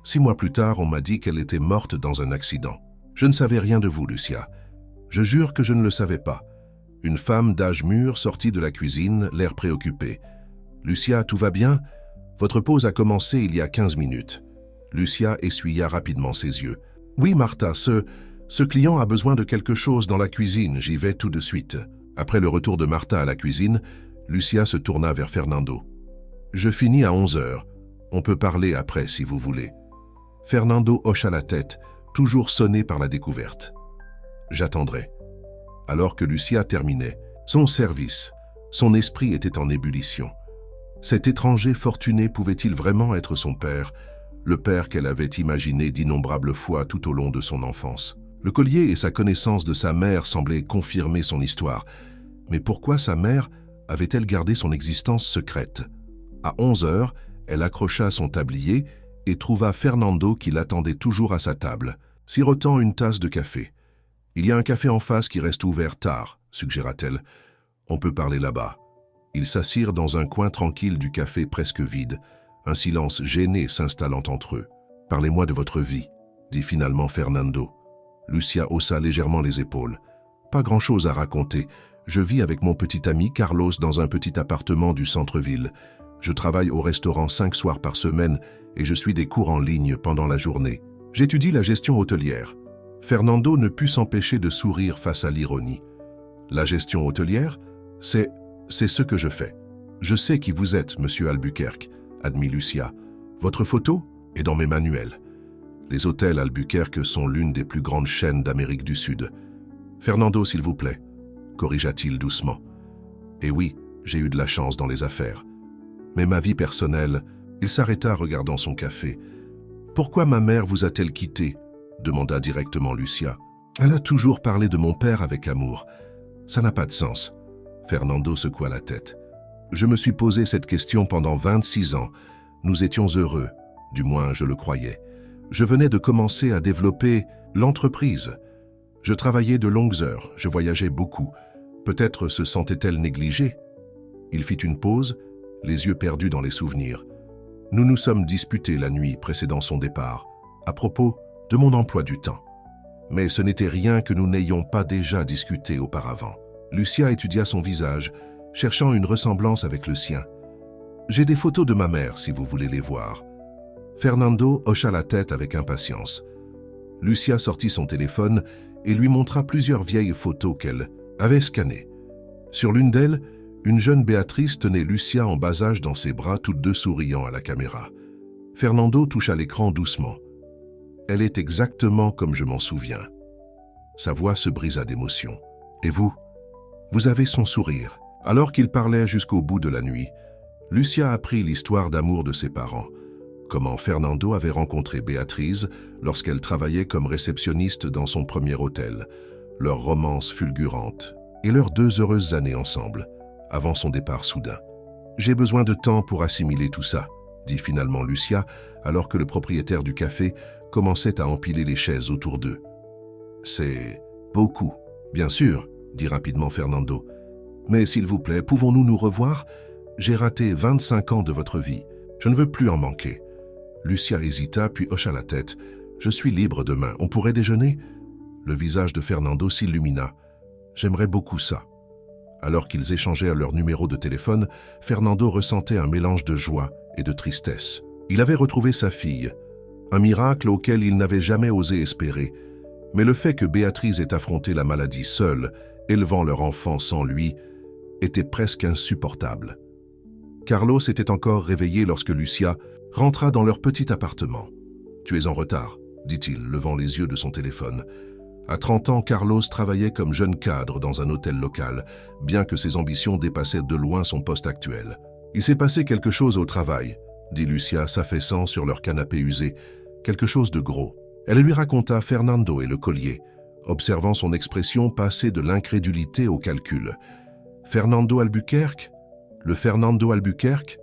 S1: 6 mois plus tard, on m'a dit qu'elle était morte dans un accident. Je ne savais rien de vous, Lucia. Je jure que je ne le savais pas. » Une femme d'âge mûr sortit de la cuisine, l'air préoccupé. « Lucia, tout va bien ? Votre pause a commencé il y a 15 minutes. » Lucia essuya rapidement ses yeux. « Oui, Martha, ce client a besoin de quelque chose dans la cuisine, j'y vais tout de suite. » Après le retour de Martha à la cuisine, Lucia se tourna vers Fernando. « Je finis à 11 heures. On peut parler après si vous voulez. » Fernando hocha la tête, toujours sonné par la découverte. « J'attendrai. » Alors que Lucia terminait son service, son esprit était en ébullition. Cet étranger fortuné pouvait-il vraiment être son père, le père qu'elle avait imaginé d'innombrables fois tout au long de son enfance? Le collier et sa connaissance de sa mère semblaient confirmer son histoire. Mais pourquoi sa mère avait-elle gardé son existence secrète? À 11 heures, elle accrocha son tablier et trouva Fernando qui l'attendait toujours à sa table, sirotant une tasse de café. « Il y a un café en face qui reste ouvert tard, » suggéra-t-elle. « On peut parler là-bas. » Ils s'assirent dans un coin tranquille du café presque vide, un silence gêné s'installant entre eux. « Parlez-moi de votre vie, » dit finalement Fernando. Lucia haussa légèrement les épaules. « Pas grand-chose à raconter. Je vis avec mon petit ami Carlos dans un petit appartement du centre-ville. Je travaille au restaurant 5 soirs par semaine et je suis des cours en ligne pendant la journée. J'étudie la gestion hôtelière. » Fernando ne put s'empêcher de sourire face à l'ironie. « La gestion hôtelière, c'est ce que je fais. Je sais qui vous êtes, monsieur Albuquerque, » admit Lucia. « Votre photo est dans mes manuels. Les hôtels Albuquerque sont l'une des plus grandes chaînes d'Amérique du Sud. »« Fernando, s'il vous plaît, » corrigea-t-il doucement. « Et oui, j'ai eu de la chance dans les affaires. Mais ma vie personnelle... » Il s'arrêta regardant son café. « Pourquoi ma mère vous a-t-elle quitté ?» demanda directement Lucia. « Elle a toujours parlé de mon père avec amour. Ça n'a pas de sens. » Fernando secoua la tête. « Je me suis posé cette question pendant 26 ans. Nous étions heureux, du moins je le croyais. Je venais de commencer à développer l'entreprise. Je travaillais de longues heures, je voyageais beaucoup. Peut-être se sentait-elle négligée. » Il fit une pause, les yeux perdus dans les souvenirs. « Nous nous sommes disputés la nuit précédant son départ, à propos de mon emploi du temps. Mais ce n'était rien que nous n'ayons pas déjà discuté auparavant. » Lucia étudia son visage, cherchant une ressemblance avec le sien. « J'ai des photos de ma mère, si vous voulez les voir. » Fernando hocha la tête avec impatience. Lucia sortit son téléphone et lui montra plusieurs vieilles photos qu'elle avait scannées. Sur l'une d'elles, une jeune Béatrice tenait Lucia en bas âge dans ses bras, toutes deux souriant à la caméra. Fernando toucha l'écran doucement. « Elle est exactement comme je m'en souviens. » Sa voix se brisa d'émotion. « Et vous ? Vous avez son sourire. » Alors qu'il parlait jusqu'au bout de la nuit, Lucia apprit l'histoire d'amour de ses parents. Comment Fernando avait rencontré Béatrice lorsqu'elle travaillait comme réceptionniste dans son premier hôtel, leur romance fulgurante et leurs 2 heureuses années ensemble, avant son départ soudain. « J'ai besoin de temps pour assimiler tout ça, » dit finalement Lucia, alors que le propriétaire du café commençait à empiler les chaises autour d'eux. « C'est beaucoup, bien sûr, » dit rapidement Fernando. « Mais s'il vous plaît, pouvons-nous nous revoir? J'ai raté 25 ans de votre vie. Je ne veux plus en manquer. » Lucia hésita, puis hocha la tête. « Je suis libre demain. On pourrait déjeuner ?» Le visage de Fernando s'illumina. « J'aimerais beaucoup ça. » Alors qu'ils échangeaient leur numéro de téléphone, Fernando ressentait un mélange de joie et de tristesse. Il avait retrouvé sa fille, un miracle auquel il n'avait jamais osé espérer. Mais le fait que Béatrice ait affronté la maladie seule, élevant leur enfant sans lui, était presque insupportable. Carlos était encore réveillé lorsque Lucia rentra dans leur petit appartement. « Tu es en retard », dit-il, levant les yeux de son téléphone. À 30 ans, Carlos travaillait comme jeune cadre dans un hôtel local, bien que ses ambitions dépassaient de loin son poste actuel. « Il s'est passé quelque chose au travail », dit Lucia, s'affaissant sur leur canapé usé. « Quelque chose de gros. » Elle lui raconta Fernando et le collier, observant son expression passer de l'incrédulité au calcul. « Fernando Albuquerque ? Le Fernando Albuquerque ?»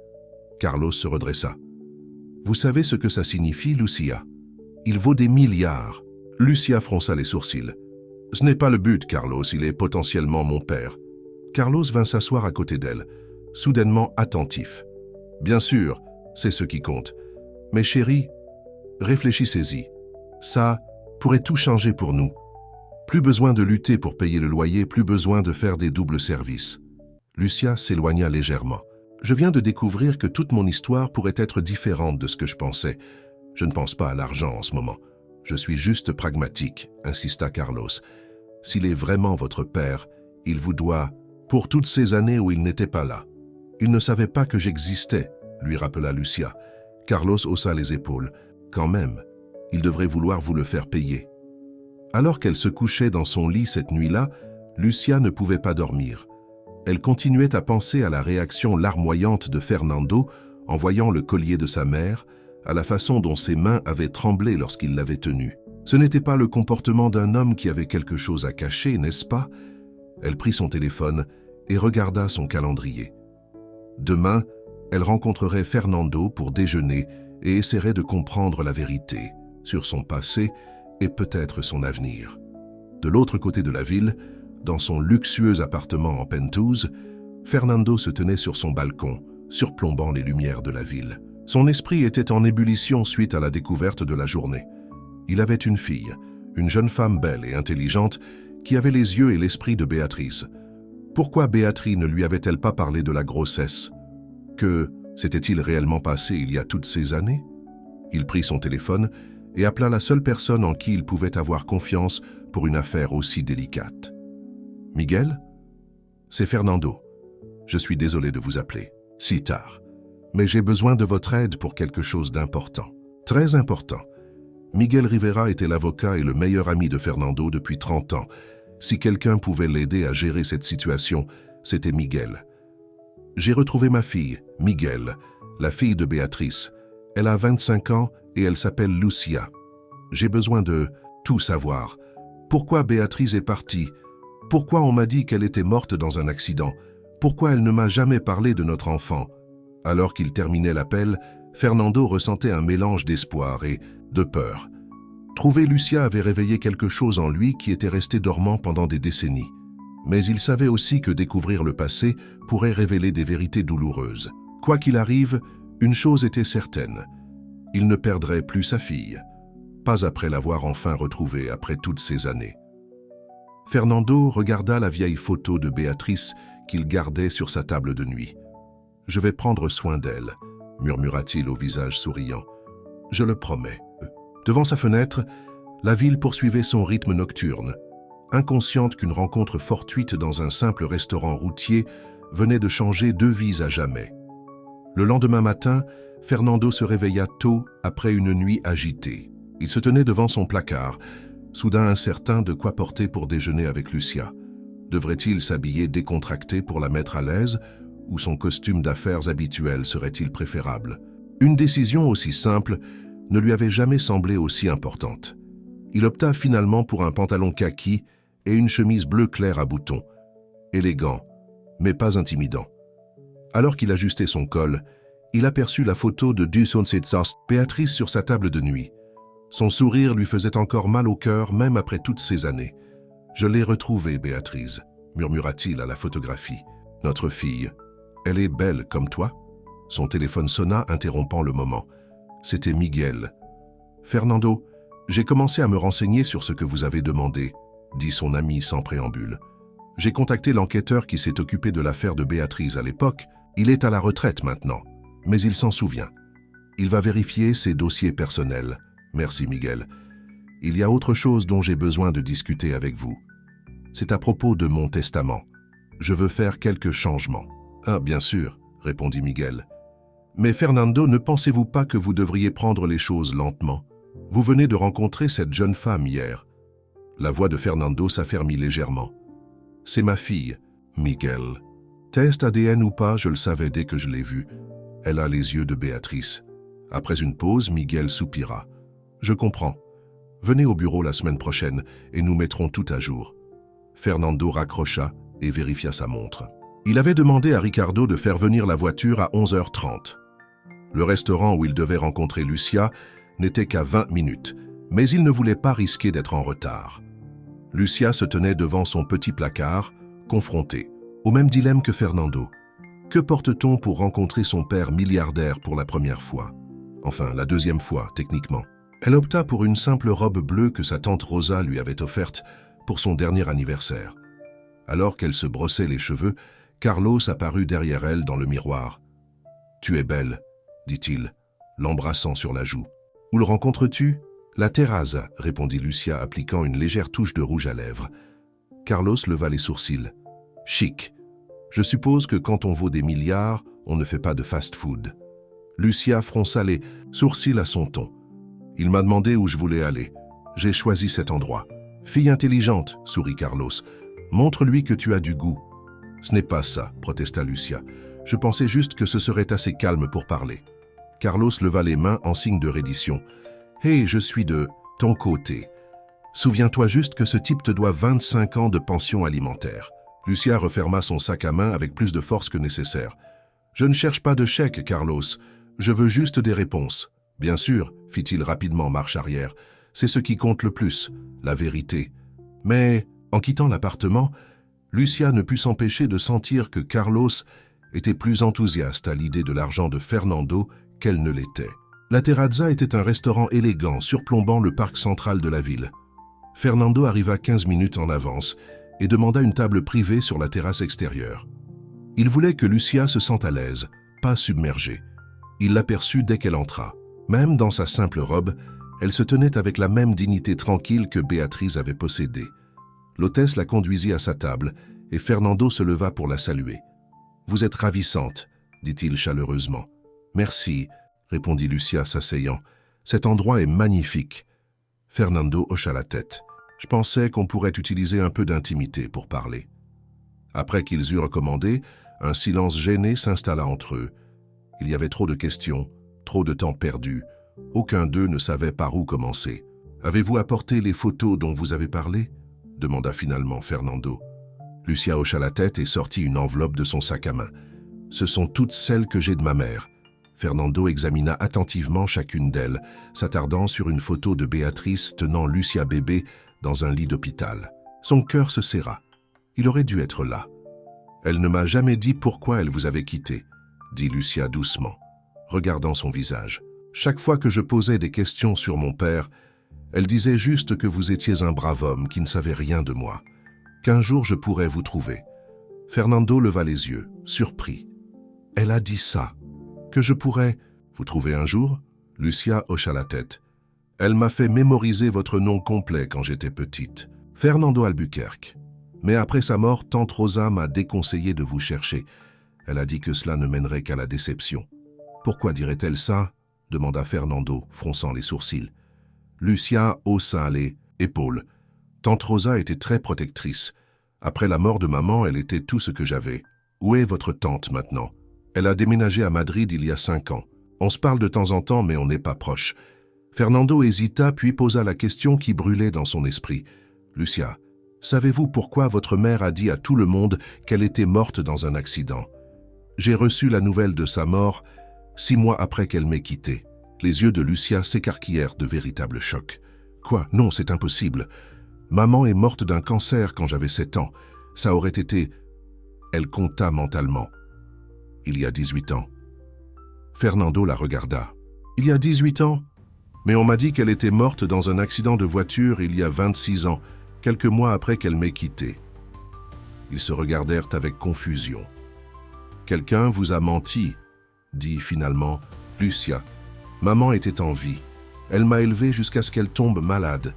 S1: Carlos se redressa. « Vous savez ce que ça signifie, Lucia? Il vaut des milliards. » Lucia fronça les sourcils. « Ce n'est pas le but, Carlos, il est potentiellement mon père. » Carlos vint s'asseoir à côté d'elle, soudainement attentif. « Bien sûr, c'est ce qui compte. Mais chérie, réfléchissez-y. Ça pourrait tout changer pour nous. Plus besoin de lutter pour payer le loyer, plus besoin de faire des doubles services. » Lucia s'éloigna légèrement. « Je viens de découvrir que toute mon histoire pourrait être différente de ce que je pensais. Je ne pense pas à l'argent en ce moment. Je suis juste pragmatique, insista Carlos. S'il est vraiment votre père, il vous doit pour toutes ces années où il n'était pas là. Il ne savait pas que j'existais, lui rappela Lucia. Carlos haussa les épaules. Quand même, il devrait vouloir vous le faire payer. Alors qu'elle se couchait dans son lit cette nuit-là, Lucia ne pouvait pas dormir. Elle continuait à penser à la réaction larmoyante de Fernando en voyant le collier de sa mère, à la façon dont ses mains avaient tremblé lorsqu'il l'avait tenu. Ce n'était pas le comportement d'un homme qui avait quelque chose à cacher, n'est-ce pas? Elle prit son téléphone et regarda son calendrier. Demain, elle rencontrerait Fernando pour déjeuner et essaierait de comprendre la vérité sur son passé et peut-être son avenir. De l'autre côté de la ville, dans son luxueux appartement en penthouse, Fernando se tenait sur son balcon, surplombant les lumières de la ville. Son esprit était en ébullition suite à la découverte de la journée. Il avait une fille, une jeune femme belle et intelligente, qui avait les yeux et l'esprit de Béatrice. Pourquoi Béatrice ne lui avait-elle pas parlé de la grossesse? Que s'était-il réellement passé il y a toutes ces années? Il prit son téléphone et appela la seule personne en qui il pouvait avoir confiance pour une affaire aussi délicate. « Miguel? C'est Fernando. Je suis désolé de vous appeler si tard, mais j'ai besoin de votre aide pour quelque chose d'important. Très important. Miguel Rivera était l'avocat et le meilleur ami de Fernando depuis 30 ans. Si quelqu'un pouvait l'aider à gérer cette situation, c'était Miguel. J'ai retrouvé ma fille, Miguel, la fille de Béatrice. Elle a 25 ans et elle s'appelle Lucia. J'ai besoin de tout savoir. Pourquoi Béatrice est partie? Pourquoi on m'a dit qu'elle était morte dans un accident? Pourquoi elle ne m'a jamais parlé de notre enfant? Alors qu'il terminait l'appel, Fernando ressentait un mélange d'espoir et de peur. Trouver Lucia avait réveillé quelque chose en lui qui était resté dormant pendant des décennies. Mais il savait aussi que découvrir le passé pourrait révéler des vérités douloureuses. Quoi qu'il arrive, une chose était certaine. Il ne perdrait plus sa fille. Pas après l'avoir enfin retrouvée après toutes ces années. Fernando regarda la vieille photo de Béatrice qu'il gardait sur sa table de nuit. « Je vais prendre soin d'elle », murmura-t-il au visage souriant. « Je le promets. » Devant sa fenêtre, la ville poursuivait son rythme nocturne, inconsciente qu'une rencontre fortuite dans un simple restaurant routier venait de changer 2 vies à jamais. Le lendemain matin, Fernando se réveilla tôt après une nuit agitée. Il se tenait devant son placard, soudain incertain de quoi porter pour déjeuner avec Lucia. Devrait-il s'habiller décontracté pour la mettre à l'aise, ou son costume d'affaires habituel serait-il préférable? Une décision aussi simple ne lui avait jamais semblé aussi importante. Il opta finalement pour un pantalon kaki et une chemise bleu clair à boutons. Élégant, mais pas intimidant. Alors qu'il ajustait son col, il aperçut la photo de Béatrice sur sa table de nuit. Son sourire lui faisait encore mal au cœur, même après toutes ces années. « Je l'ai retrouvée, Béatrice », murmura-t-il à la photographie. « Notre fille. Elle est belle comme toi ?» Son téléphone sonna, interrompant le moment. C'était Miguel. « Fernando, j'ai commencé à me renseigner sur ce que vous avez demandé, » dit son ami sans préambule. « J'ai contacté l'enquêteur qui s'est occupé de l'affaire de Béatrice à l'époque. Il est à la retraite maintenant, mais il s'en souvient. Il va vérifier ses dossiers personnels. Merci Miguel. Il y a autre chose dont j'ai besoin de discuter avec vous. C'est à propos de mon testament. Je veux faire quelques changements. »« Ah, bien sûr, » répondit Miguel. « Mais Fernando, ne pensez-vous pas que vous devriez prendre les choses lentement? Vous venez de rencontrer cette jeune femme hier. » La voix de Fernando s'affermit légèrement. « C'est ma fille, Miguel. Test ADN ou pas, je le savais dès que je l'ai vue. Elle a les yeux de Béatrice. » Après une pause, Miguel soupira. « Je comprends. Venez au bureau la semaine prochaine et nous mettrons tout à jour. » Fernando raccrocha et vérifia sa montre. Il avait demandé à Ricardo de faire venir la voiture à 11h30. Le restaurant où il devait rencontrer Lucia n'était qu'à 20 minutes, mais il ne voulait pas risquer d'être en retard. Lucia se tenait devant son petit placard, confrontée, au même dilemme que Fernando. Que porte-t-on pour rencontrer son père milliardaire pour la première fois? Enfin, la deuxième fois, techniquement. Elle opta pour une simple robe bleue que sa tante Rosa lui avait offerte pour son dernier anniversaire. Alors qu'elle se brossait les cheveux, Carlos apparut derrière elle dans le miroir. « Tu es belle, dit-il, l'embrassant sur la joue. Où le rencontres-tu? La Terraza, répondit Lucia, appliquant une légère touche de rouge à lèvres. Carlos leva les sourcils. Chic. Je suppose que quand on vaut des milliards, on ne fait pas de fast-food. Lucia fronça les sourcils à son ton. Il m'a demandé où je voulais aller. J'ai choisi cet endroit. Fille intelligente, sourit Carlos. Montre-lui que tu as du goût. Ce n'est pas ça, protesta Lucia. Je pensais juste que ce serait assez calme pour parler. Carlos leva les mains en signe de reddition. Hé, je suis de ton côté. Souviens-toi juste que ce type te doit 25 ans de pension alimentaire. Lucia referma son sac à main avec plus de force que nécessaire. Je ne cherche pas de chèque, Carlos. Je veux juste des réponses. Bien sûr, fit-il rapidement marche arrière. C'est ce qui compte le plus, la vérité. Mais, en quittant l'appartement, Lucia ne put s'empêcher de sentir que Carlos était plus enthousiaste à l'idée de l'argent de Fernando qu'elle ne l'était. La Terraza était un restaurant élégant surplombant le parc central de la ville. Fernando arriva 15 minutes en avance et demanda une table privée sur la terrasse extérieure. Il voulait que Lucia se sente à l'aise, pas submergée. Il l'aperçut dès qu'elle entra. Même dans sa simple robe, elle se tenait avec la même dignité tranquille que Béatrice avait possédée. L'hôtesse la conduisit à sa table et Fernando se leva pour la saluer. « Vous êtes ravissante », dit-il chaleureusement. « Merci », répondit Lucia s'asseyant. « Cet endroit est magnifique. » Fernando hocha la tête. « Je pensais qu'on pourrait utiliser un peu d'intimité pour parler. » Après qu'ils eurent commandé, un silence gêné s'installa entre eux. Il y avait trop de questions, trop de temps perdu. Aucun d'eux ne savait par où commencer. « Avez-vous apporté les photos dont vous avez parlé ?» demanda finalement Fernando. Lucia hocha la tête et sortit une enveloppe de son sac à main. « Ce sont toutes celles que j'ai de ma mère. » Fernando examina attentivement chacune d'elles, s'attardant sur une photo de Béatrice tenant Lucia bébé dans un lit d'hôpital. Son cœur se serra. Il aurait dû être là. « Elle ne m'a jamais dit pourquoi elle vous avait quitté, » dit Lucia doucement, regardant son visage. « Chaque fois que je posais des questions sur mon père, elle disait juste que vous étiez un brave homme qui ne savait rien de moi, qu'un jour je pourrais vous trouver. » Fernando leva les yeux, surpris. « Elle a dit ça, que je pourrais vous trouver un jour ?» Lucia hocha la tête. « Elle m'a fait mémoriser votre nom complet quand j'étais petite. Fernando Albuquerque. Mais après sa mort, tante Rosa m'a déconseillé de vous chercher. Elle a dit que cela ne mènerait qu'à la déception. »« Pourquoi dirait-elle ça ?» demanda Fernando, fronçant les sourcils. Lucia haussa les épaules. Tante Rosa était très protectrice. Après la mort de maman, elle était tout ce que j'avais. Où est votre tante maintenant? Elle a déménagé à Madrid il y a 5 ans. On se parle de temps en temps, mais on n'est pas proches. Fernando hésita, puis posa la question qui brûlait dans son esprit. Lucia, savez-vous pourquoi votre mère a dit à tout le monde qu'elle était morte dans un accident? J'ai reçu la nouvelle de sa mort 6 mois après qu'elle m'ait quitté. Les yeux de Lucia s'écarquillèrent de véritables chocs. Quoi? Non, c'est impossible. Maman est morte d'un cancer quand j'avais 7 ans. Ça aurait été... Elle compta mentalement. Il y a 18 ans. Fernando la regarda. Il y a 18 ans? Mais on m'a dit qu'elle était morte dans un accident de voiture il y a 26 ans, quelques mois après qu'elle m'ait quitté. Ils se regardèrent avec confusion. Quelqu'un vous a menti, dit finalement Lucia. Maman était en vie. Elle m'a élevé jusqu'à ce qu'elle tombe malade.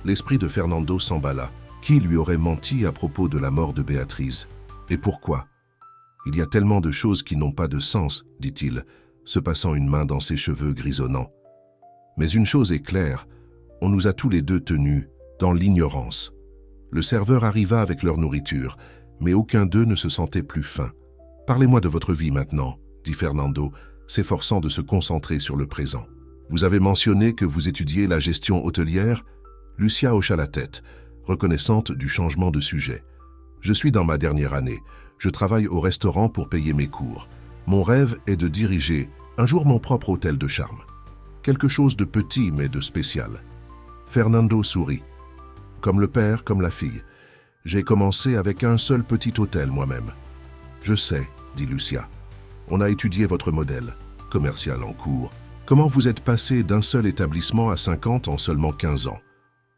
S1: L'esprit de Fernando s'emballa. Qui lui aurait menti à propos de la mort de Béatrice? Et pourquoi? Il y a tellement de choses qui n'ont pas de sens, dit-il, se passant une main dans ses cheveux grisonnants. Mais une chose est claire, on nous a tous les deux tenus dans l'ignorance. Le serveur arriva avec leur nourriture, mais aucun d'eux ne se sentait plus faim. « Parlez-moi de votre vie maintenant », dit Fernando, s'efforçant de se concentrer sur le présent. « Vous avez mentionné que vous étudiez la gestion hôtelière ?» Lucia hocha la tête, reconnaissante du changement de sujet. « Je suis dans ma dernière année. Je travaille au restaurant pour payer mes cours. Mon rêve est de diriger un jour mon propre hôtel de charme. Quelque chose de petit mais de spécial. » Fernando sourit. « Comme le père, comme la fille. J'ai commencé avec un seul petit hôtel moi-même. »« Je sais, » dit Lucia. « On a étudié votre modèle, commercial en cours. Comment vous êtes passé d'un seul établissement à 50 en seulement 15 ans ?»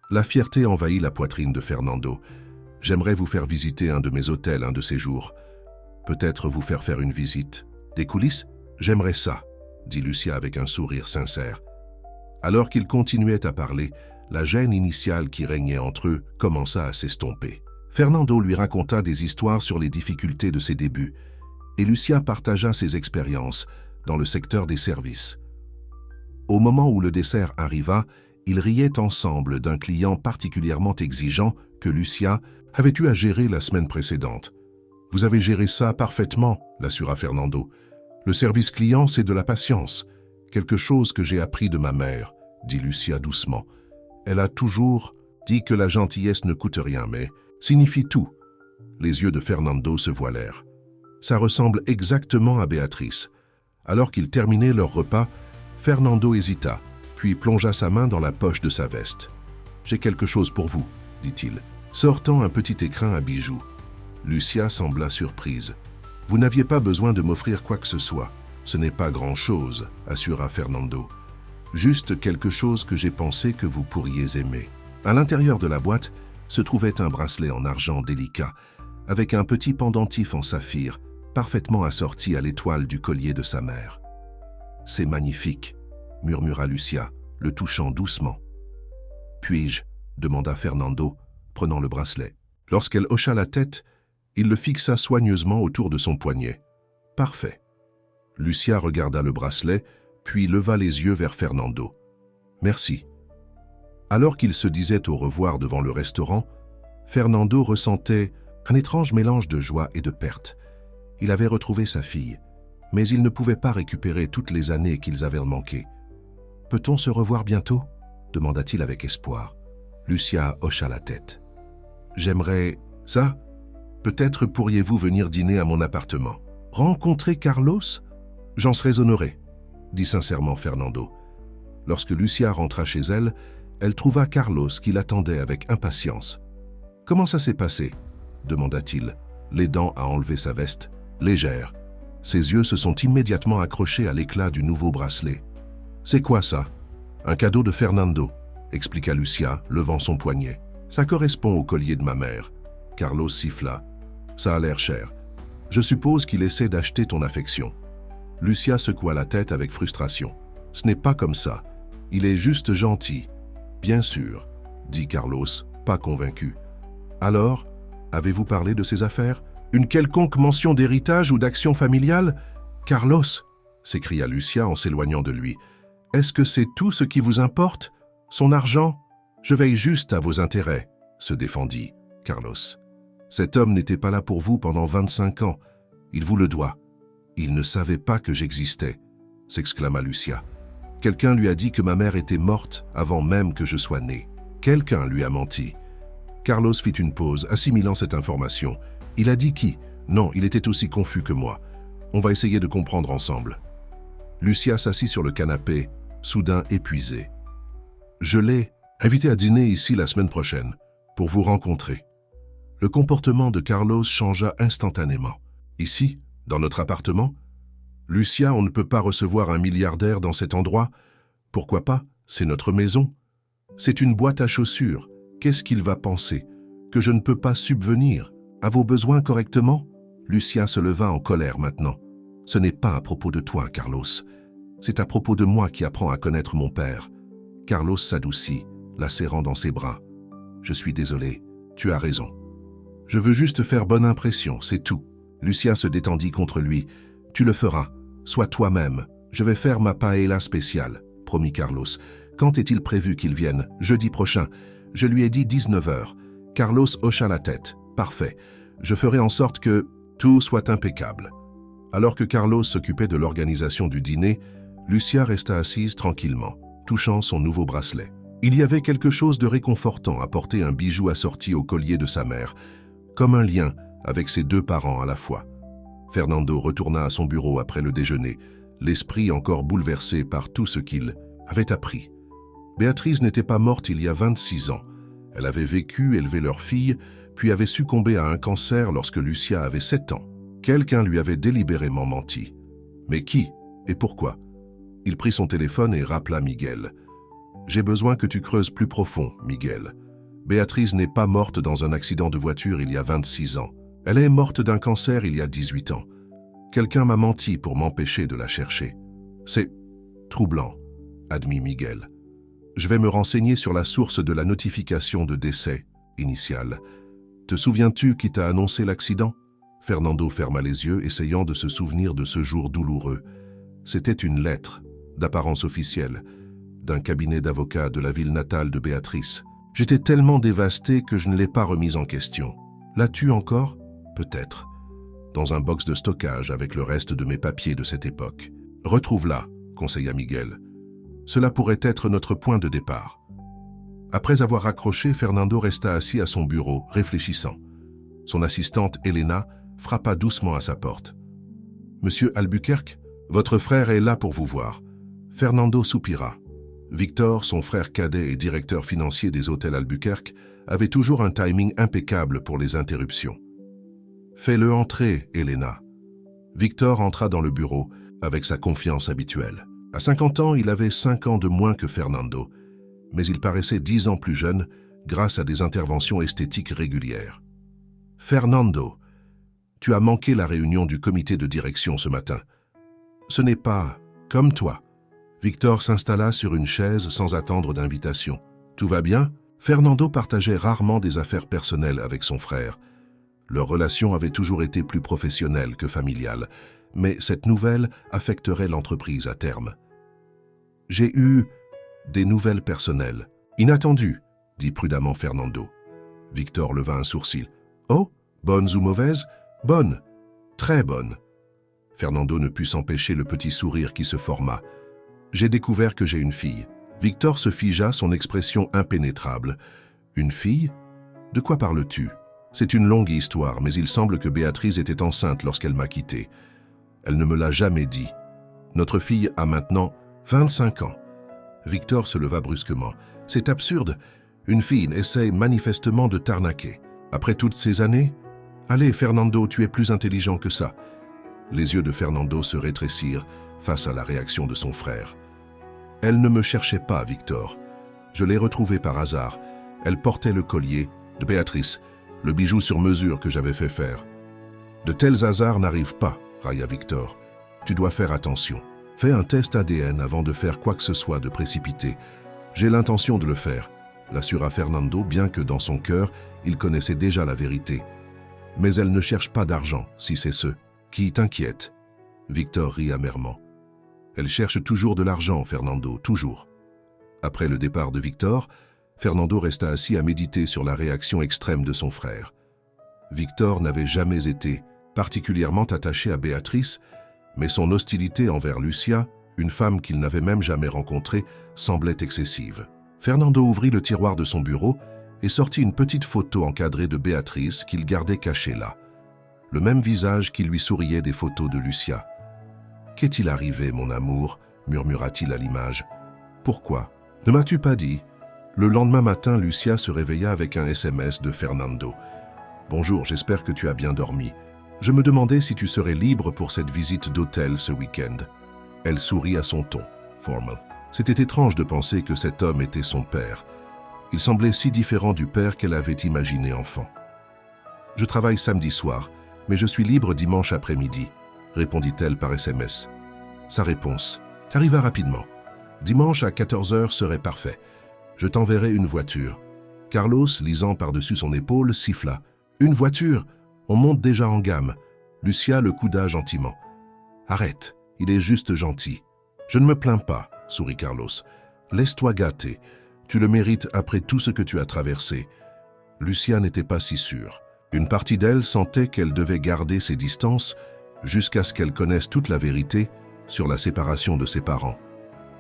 S1: La fierté envahit la poitrine de Fernando. « J'aimerais vous faire visiter un de mes hôtels un de ces jours. Peut-être vous faire une visite. Des coulisses? J'aimerais ça, » dit Lucia avec un sourire sincère. « Alors qu'ils continuaient à parler, la gêne initiale qui régnait entre eux commença à s'estomper. Fernando lui raconta des histoires sur les difficultés de ses débuts, et Lucia partagea ses expériences dans le secteur des services. Au moment où le dessert arriva, ils riaient ensemble d'un client particulièrement exigeant que Lucia avait eu à gérer la semaine précédente. « Vous avez géré ça parfaitement », l'assura Fernando. « Le service client, c'est de la patience. Quelque chose que j'ai appris de ma mère, » dit Lucia doucement. « Elle a toujours dit que la gentillesse ne coûte rien, mais signifie tout. » Les yeux de Fernando se voilèrent. Ça ressemble exactement à Béatrice. Alors qu'ils terminaient leur repas, Fernando hésita, puis plongea sa main dans la poche de sa veste. « J'ai quelque chose pour vous, » dit-il, sortant un petit écrin à bijoux. Lucia sembla surprise. « Vous n'aviez pas besoin de m'offrir quoi que ce soit. Ce n'est pas grand-chose, » assura Fernando. « Juste quelque chose que j'ai pensé que vous pourriez aimer. » À l'intérieur de la boîte se trouvait un bracelet en argent délicat, avec un petit pendentif en saphir, parfaitement assorti à l'étoile du collier de sa mère. « C'est magnifique, » murmura Lucia, le touchant doucement. « Puis-je » demanda Fernando, prenant le bracelet. Lorsqu'elle hocha la tête, il le fixa soigneusement autour de son poignet. « Parfait. » Lucia regarda le bracelet, puis leva les yeux vers Fernando. « Merci. » Alors qu'ils se disaient au revoir devant le restaurant, Fernando ressentait un étrange mélange de joie et de perte. Il avait retrouvé sa fille, mais il ne pouvait pas récupérer toutes les années qu'ils avaient manquées. « Peut-on se revoir bientôt ?» demanda-t-il avec espoir. Lucia hocha la tête. « J'aimerais ça. Peut-être pourriez-vous venir dîner à mon appartement. »« Rencontrer Carlos ? J'en serais honoré, » dit sincèrement Fernando. Lorsque Lucia rentra chez elle, elle trouva Carlos qui l'attendait avec impatience. « Comment ça s'est passé ?» demanda-t-il, l'aidant à enlever sa veste, légère. Ses yeux se sont immédiatement accrochés à l'éclat du nouveau bracelet. « C'est quoi ça ?»« Un cadeau de Fernando, » expliqua Lucia, levant son poignet. « Ça correspond au collier de ma mère. » Carlos siffla. « Ça a l'air cher. Je suppose qu'il essaie d'acheter ton affection. » Lucia secoua la tête avec frustration. « Ce n'est pas comme ça. Il est juste gentil. »« Bien sûr, » dit Carlos, pas convaincu. « Alors, avez-vous parlé de ses affaires ? Une quelconque mention d'héritage ou d'action familiale ? » « Carlos !» s'écria Lucia en s'éloignant de lui. « Est-ce que c'est tout ce qui vous importe ? Son argent ? Je veille juste à vos intérêts, » se défendit Carlos. « Cet homme n'était pas là pour vous pendant 25 ans. Il vous le doit. »« Il ne savait pas que j'existais, » s'exclama Lucia. « Quelqu'un lui a dit que ma mère était morte avant même que je sois né. Quelqu'un lui a menti. » Carlos fit une pause, assimilant cette information. Il a dit qui ? Non, il était aussi confus que moi. On va essayer de comprendre ensemble. Lucia s'assit sur le canapé, soudain épuisée. « Je l'ai invité à dîner ici la semaine prochaine, pour vous rencontrer. » Le comportement de Carlos changea instantanément. « Ici, dans notre appartement ? Lucia, on ne peut pas recevoir un milliardaire dans cet endroit. Pourquoi pas ? C'est notre maison. C'est une boîte à chaussures. Qu'est-ce qu'il va penser ? Que je ne peux pas subvenir à vos besoins correctement ? » Lucia se leva en colère maintenant. « Ce n'est pas à propos de toi, Carlos. C'est à propos de moi qui apprends à connaître mon père. » Carlos s'adoucit, la serrant dans ses bras. « Je suis désolé, tu as raison. Je veux juste faire bonne impression, c'est tout. » Lucia se détendit contre lui. « Tu le feras. Sois toi-même. Je vais faire ma paella spéciale, » promit Carlos. « Quand est-il prévu qu'il vienne ? Jeudi prochain. Je lui ai dit 19h. » Carlos hocha la tête. « Parfait. Je ferai en sorte que tout soit impeccable. » Alors que Carlos s'occupait de l'organisation du dîner, Lucia resta assise tranquillement, touchant son nouveau bracelet. Il y avait quelque chose de réconfortant à porter un bijou assorti au collier de sa mère, comme un lien avec ses deux parents à la fois. Fernando retourna à son bureau après le déjeuner, l'esprit encore bouleversé par tout ce qu'il avait appris. Béatrice n'était pas morte il y a 26 ans. Elle avait vécu, élevé leur fille, puis avait succombé à un cancer lorsque Lucia avait 7 ans. Quelqu'un lui avait délibérément menti. Mais qui et pourquoi ? Il prit son téléphone et rappela Miguel. « J'ai besoin que tu creuses plus profond, Miguel. Béatrice n'est pas morte dans un accident de voiture il y a 26 ans. Elle est morte d'un cancer il y a 18 ans. Quelqu'un m'a menti pour m'empêcher de la chercher. C'est troublant, » admit Miguel. Je vais me renseigner sur la source de la notification de décès initiale. Te souviens-tu qui t'a annoncé l'accident? Fernando ferma les yeux, essayant de se souvenir de ce jour douloureux. C'était une lettre, d'apparence officielle, d'un cabinet d'avocats de la ville natale de Béatrice. J'étais tellement dévasté que je ne l'ai pas remise en question. L'as-tu encore? Peut-être. Dans un box de stockage avec le reste de mes papiers de cette époque. Retrouve-la, conseilla Miguel. Cela pourrait être notre point de départ. Après avoir raccroché, Fernando resta assis à son bureau, réfléchissant. Son assistante, Elena, frappa doucement à sa porte. « Monsieur Albuquerque, votre frère est là pour vous voir. » Fernando soupira. Victor, son frère cadet et directeur financier des hôtels Albuquerque, avait toujours un timing impeccable pour les interruptions. « Fais-le entrer, Elena. » Victor entra dans le bureau avec sa confiance habituelle. À 50 ans, il avait 5 ans de moins que Fernando, mais il paraissait 10 ans plus jeune grâce à des interventions esthétiques régulières. « Fernando, tu as manqué la réunion du comité de direction ce matin. Ce n'est pas comme toi. » Victor s'installa sur une chaise sans attendre d'invitation. « Tout va bien ?» Fernando partageait rarement des affaires personnelles avec son frère. Leur relation avait toujours été plus professionnelle que familiale, mais cette nouvelle affecterait l'entreprise à terme. « J'ai eu des nouvelles personnelles. Inattendues, dit prudemment Fernando. Victor leva un sourcil. « Oh, bonnes ou mauvaises? Bonnes, très bonnes. » Fernando ne put s'empêcher le petit sourire qui se forma. « J'ai découvert que j'ai une fille. » Victor se figea, son expression impénétrable. « Une fille? De quoi parles-tu? » C'est une longue histoire, mais il semble que Béatrice était enceinte lorsqu'elle m'a quitté. Elle ne me l'a jamais dit. Notre fille a maintenant 25 ans. Victor se leva brusquement. « C'est absurde. Une fille essaie manifestement de t'arnaquer. Après toutes ces années? Allez, Fernando, tu es plus intelligent que ça. » Les yeux de Fernando se rétrécirent face à la réaction de son frère. « Elle ne me cherchait pas, Victor. Je l'ai retrouvée par hasard. Elle portait le collier de Béatrice, le bijou sur mesure que j'avais fait faire. De tels hasards n'arrivent pas, railla Victor. Tu dois faire attention. Fais un test ADN avant de faire quoi que ce soit de précipité. J'ai l'intention de le faire, l'assura Fernando, bien que dans son cœur, il connaissait déjà la vérité. Mais elle ne cherche pas d'argent, si c'est ce qui t'inquiète. Victor rit amèrement. Elle cherche toujours de l'argent, Fernando, toujours. Après le départ de Victor, Fernando resta assis à méditer sur la réaction extrême de son frère. Victor n'avait jamais été particulièrement attaché à Béatrice, mais son hostilité envers Lucia, une femme qu'il n'avait même jamais rencontrée, semblait excessive. Fernando ouvrit le tiroir de son bureau et sortit une petite photo encadrée de Béatrice qu'il gardait cachée là. Le même visage qui lui souriait des photos de Lucia. « Qu'est-il arrivé, mon amour ?» murmura-t-il à l'image. « Pourquoi? Ne m'as-tu pas dit ?» Le lendemain matin, Lucia se réveilla avec un SMS de Fernando. « Bonjour, j'espère que tu as bien dormi. Je me demandais si tu serais libre pour cette visite d'hôtel ce week-end. » Elle sourit à son ton, formal. C'était étrange de penser que cet homme était son père. Il semblait si différent du père qu'elle avait imaginé enfant. « Je travaille samedi soir, mais je suis libre dimanche après-midi, » répondit-elle par SMS. Sa réponse arriva rapidement. « Dimanche à 14h serait parfait. Je t'enverrai une voiture. » Carlos, lisant par-dessus son épaule, siffla. « Une voiture? On monte déjà en gamme. » Lucia le couda gentiment. « Arrête, il est juste gentil. »« Je ne me plains pas, » sourit Carlos. « Laisse-toi gâter. Tu le mérites après tout ce que tu as traversé. » Lucia n'était pas si sûre. Une partie d'elle sentait qu'elle devait garder ses distances jusqu'à ce qu'elle connaisse toute la vérité sur la séparation de ses parents.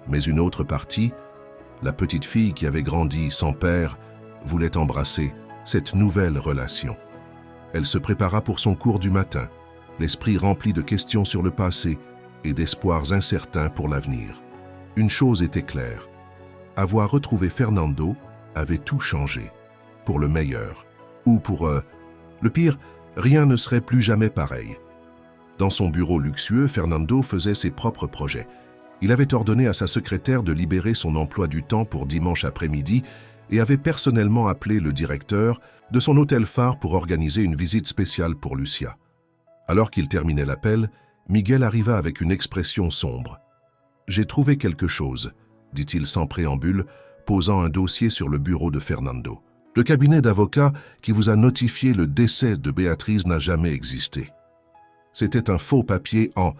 S1: Mais une autre partie, la petite fille qui avait grandi sans père, voulait embrasser cette nouvelle relation. Elle se prépara pour son cours du matin, l'esprit rempli de questions sur le passé et d'espoirs incertains pour l'avenir. Une chose était claire, avoir retrouvé Fernando avait tout changé, pour le meilleur, ou pour le pire, rien ne serait plus jamais pareil. Dans son bureau luxueux, Fernando faisait ses propres projets. Il avait ordonné à sa secrétaire de libérer son emploi du temps pour dimanche après-midi et avait personnellement appelé le directeur de son hôtel phare pour organiser une visite spéciale pour Lucia. Alors qu'il terminait l'appel, Miguel arriva avec une expression sombre. « J'ai trouvé quelque chose, dit-il sans préambule, posant un dossier sur le bureau de Fernando. Le cabinet d'avocats qui vous a notifié le décès de Béatrice n'a jamais existé. C'était un faux papier en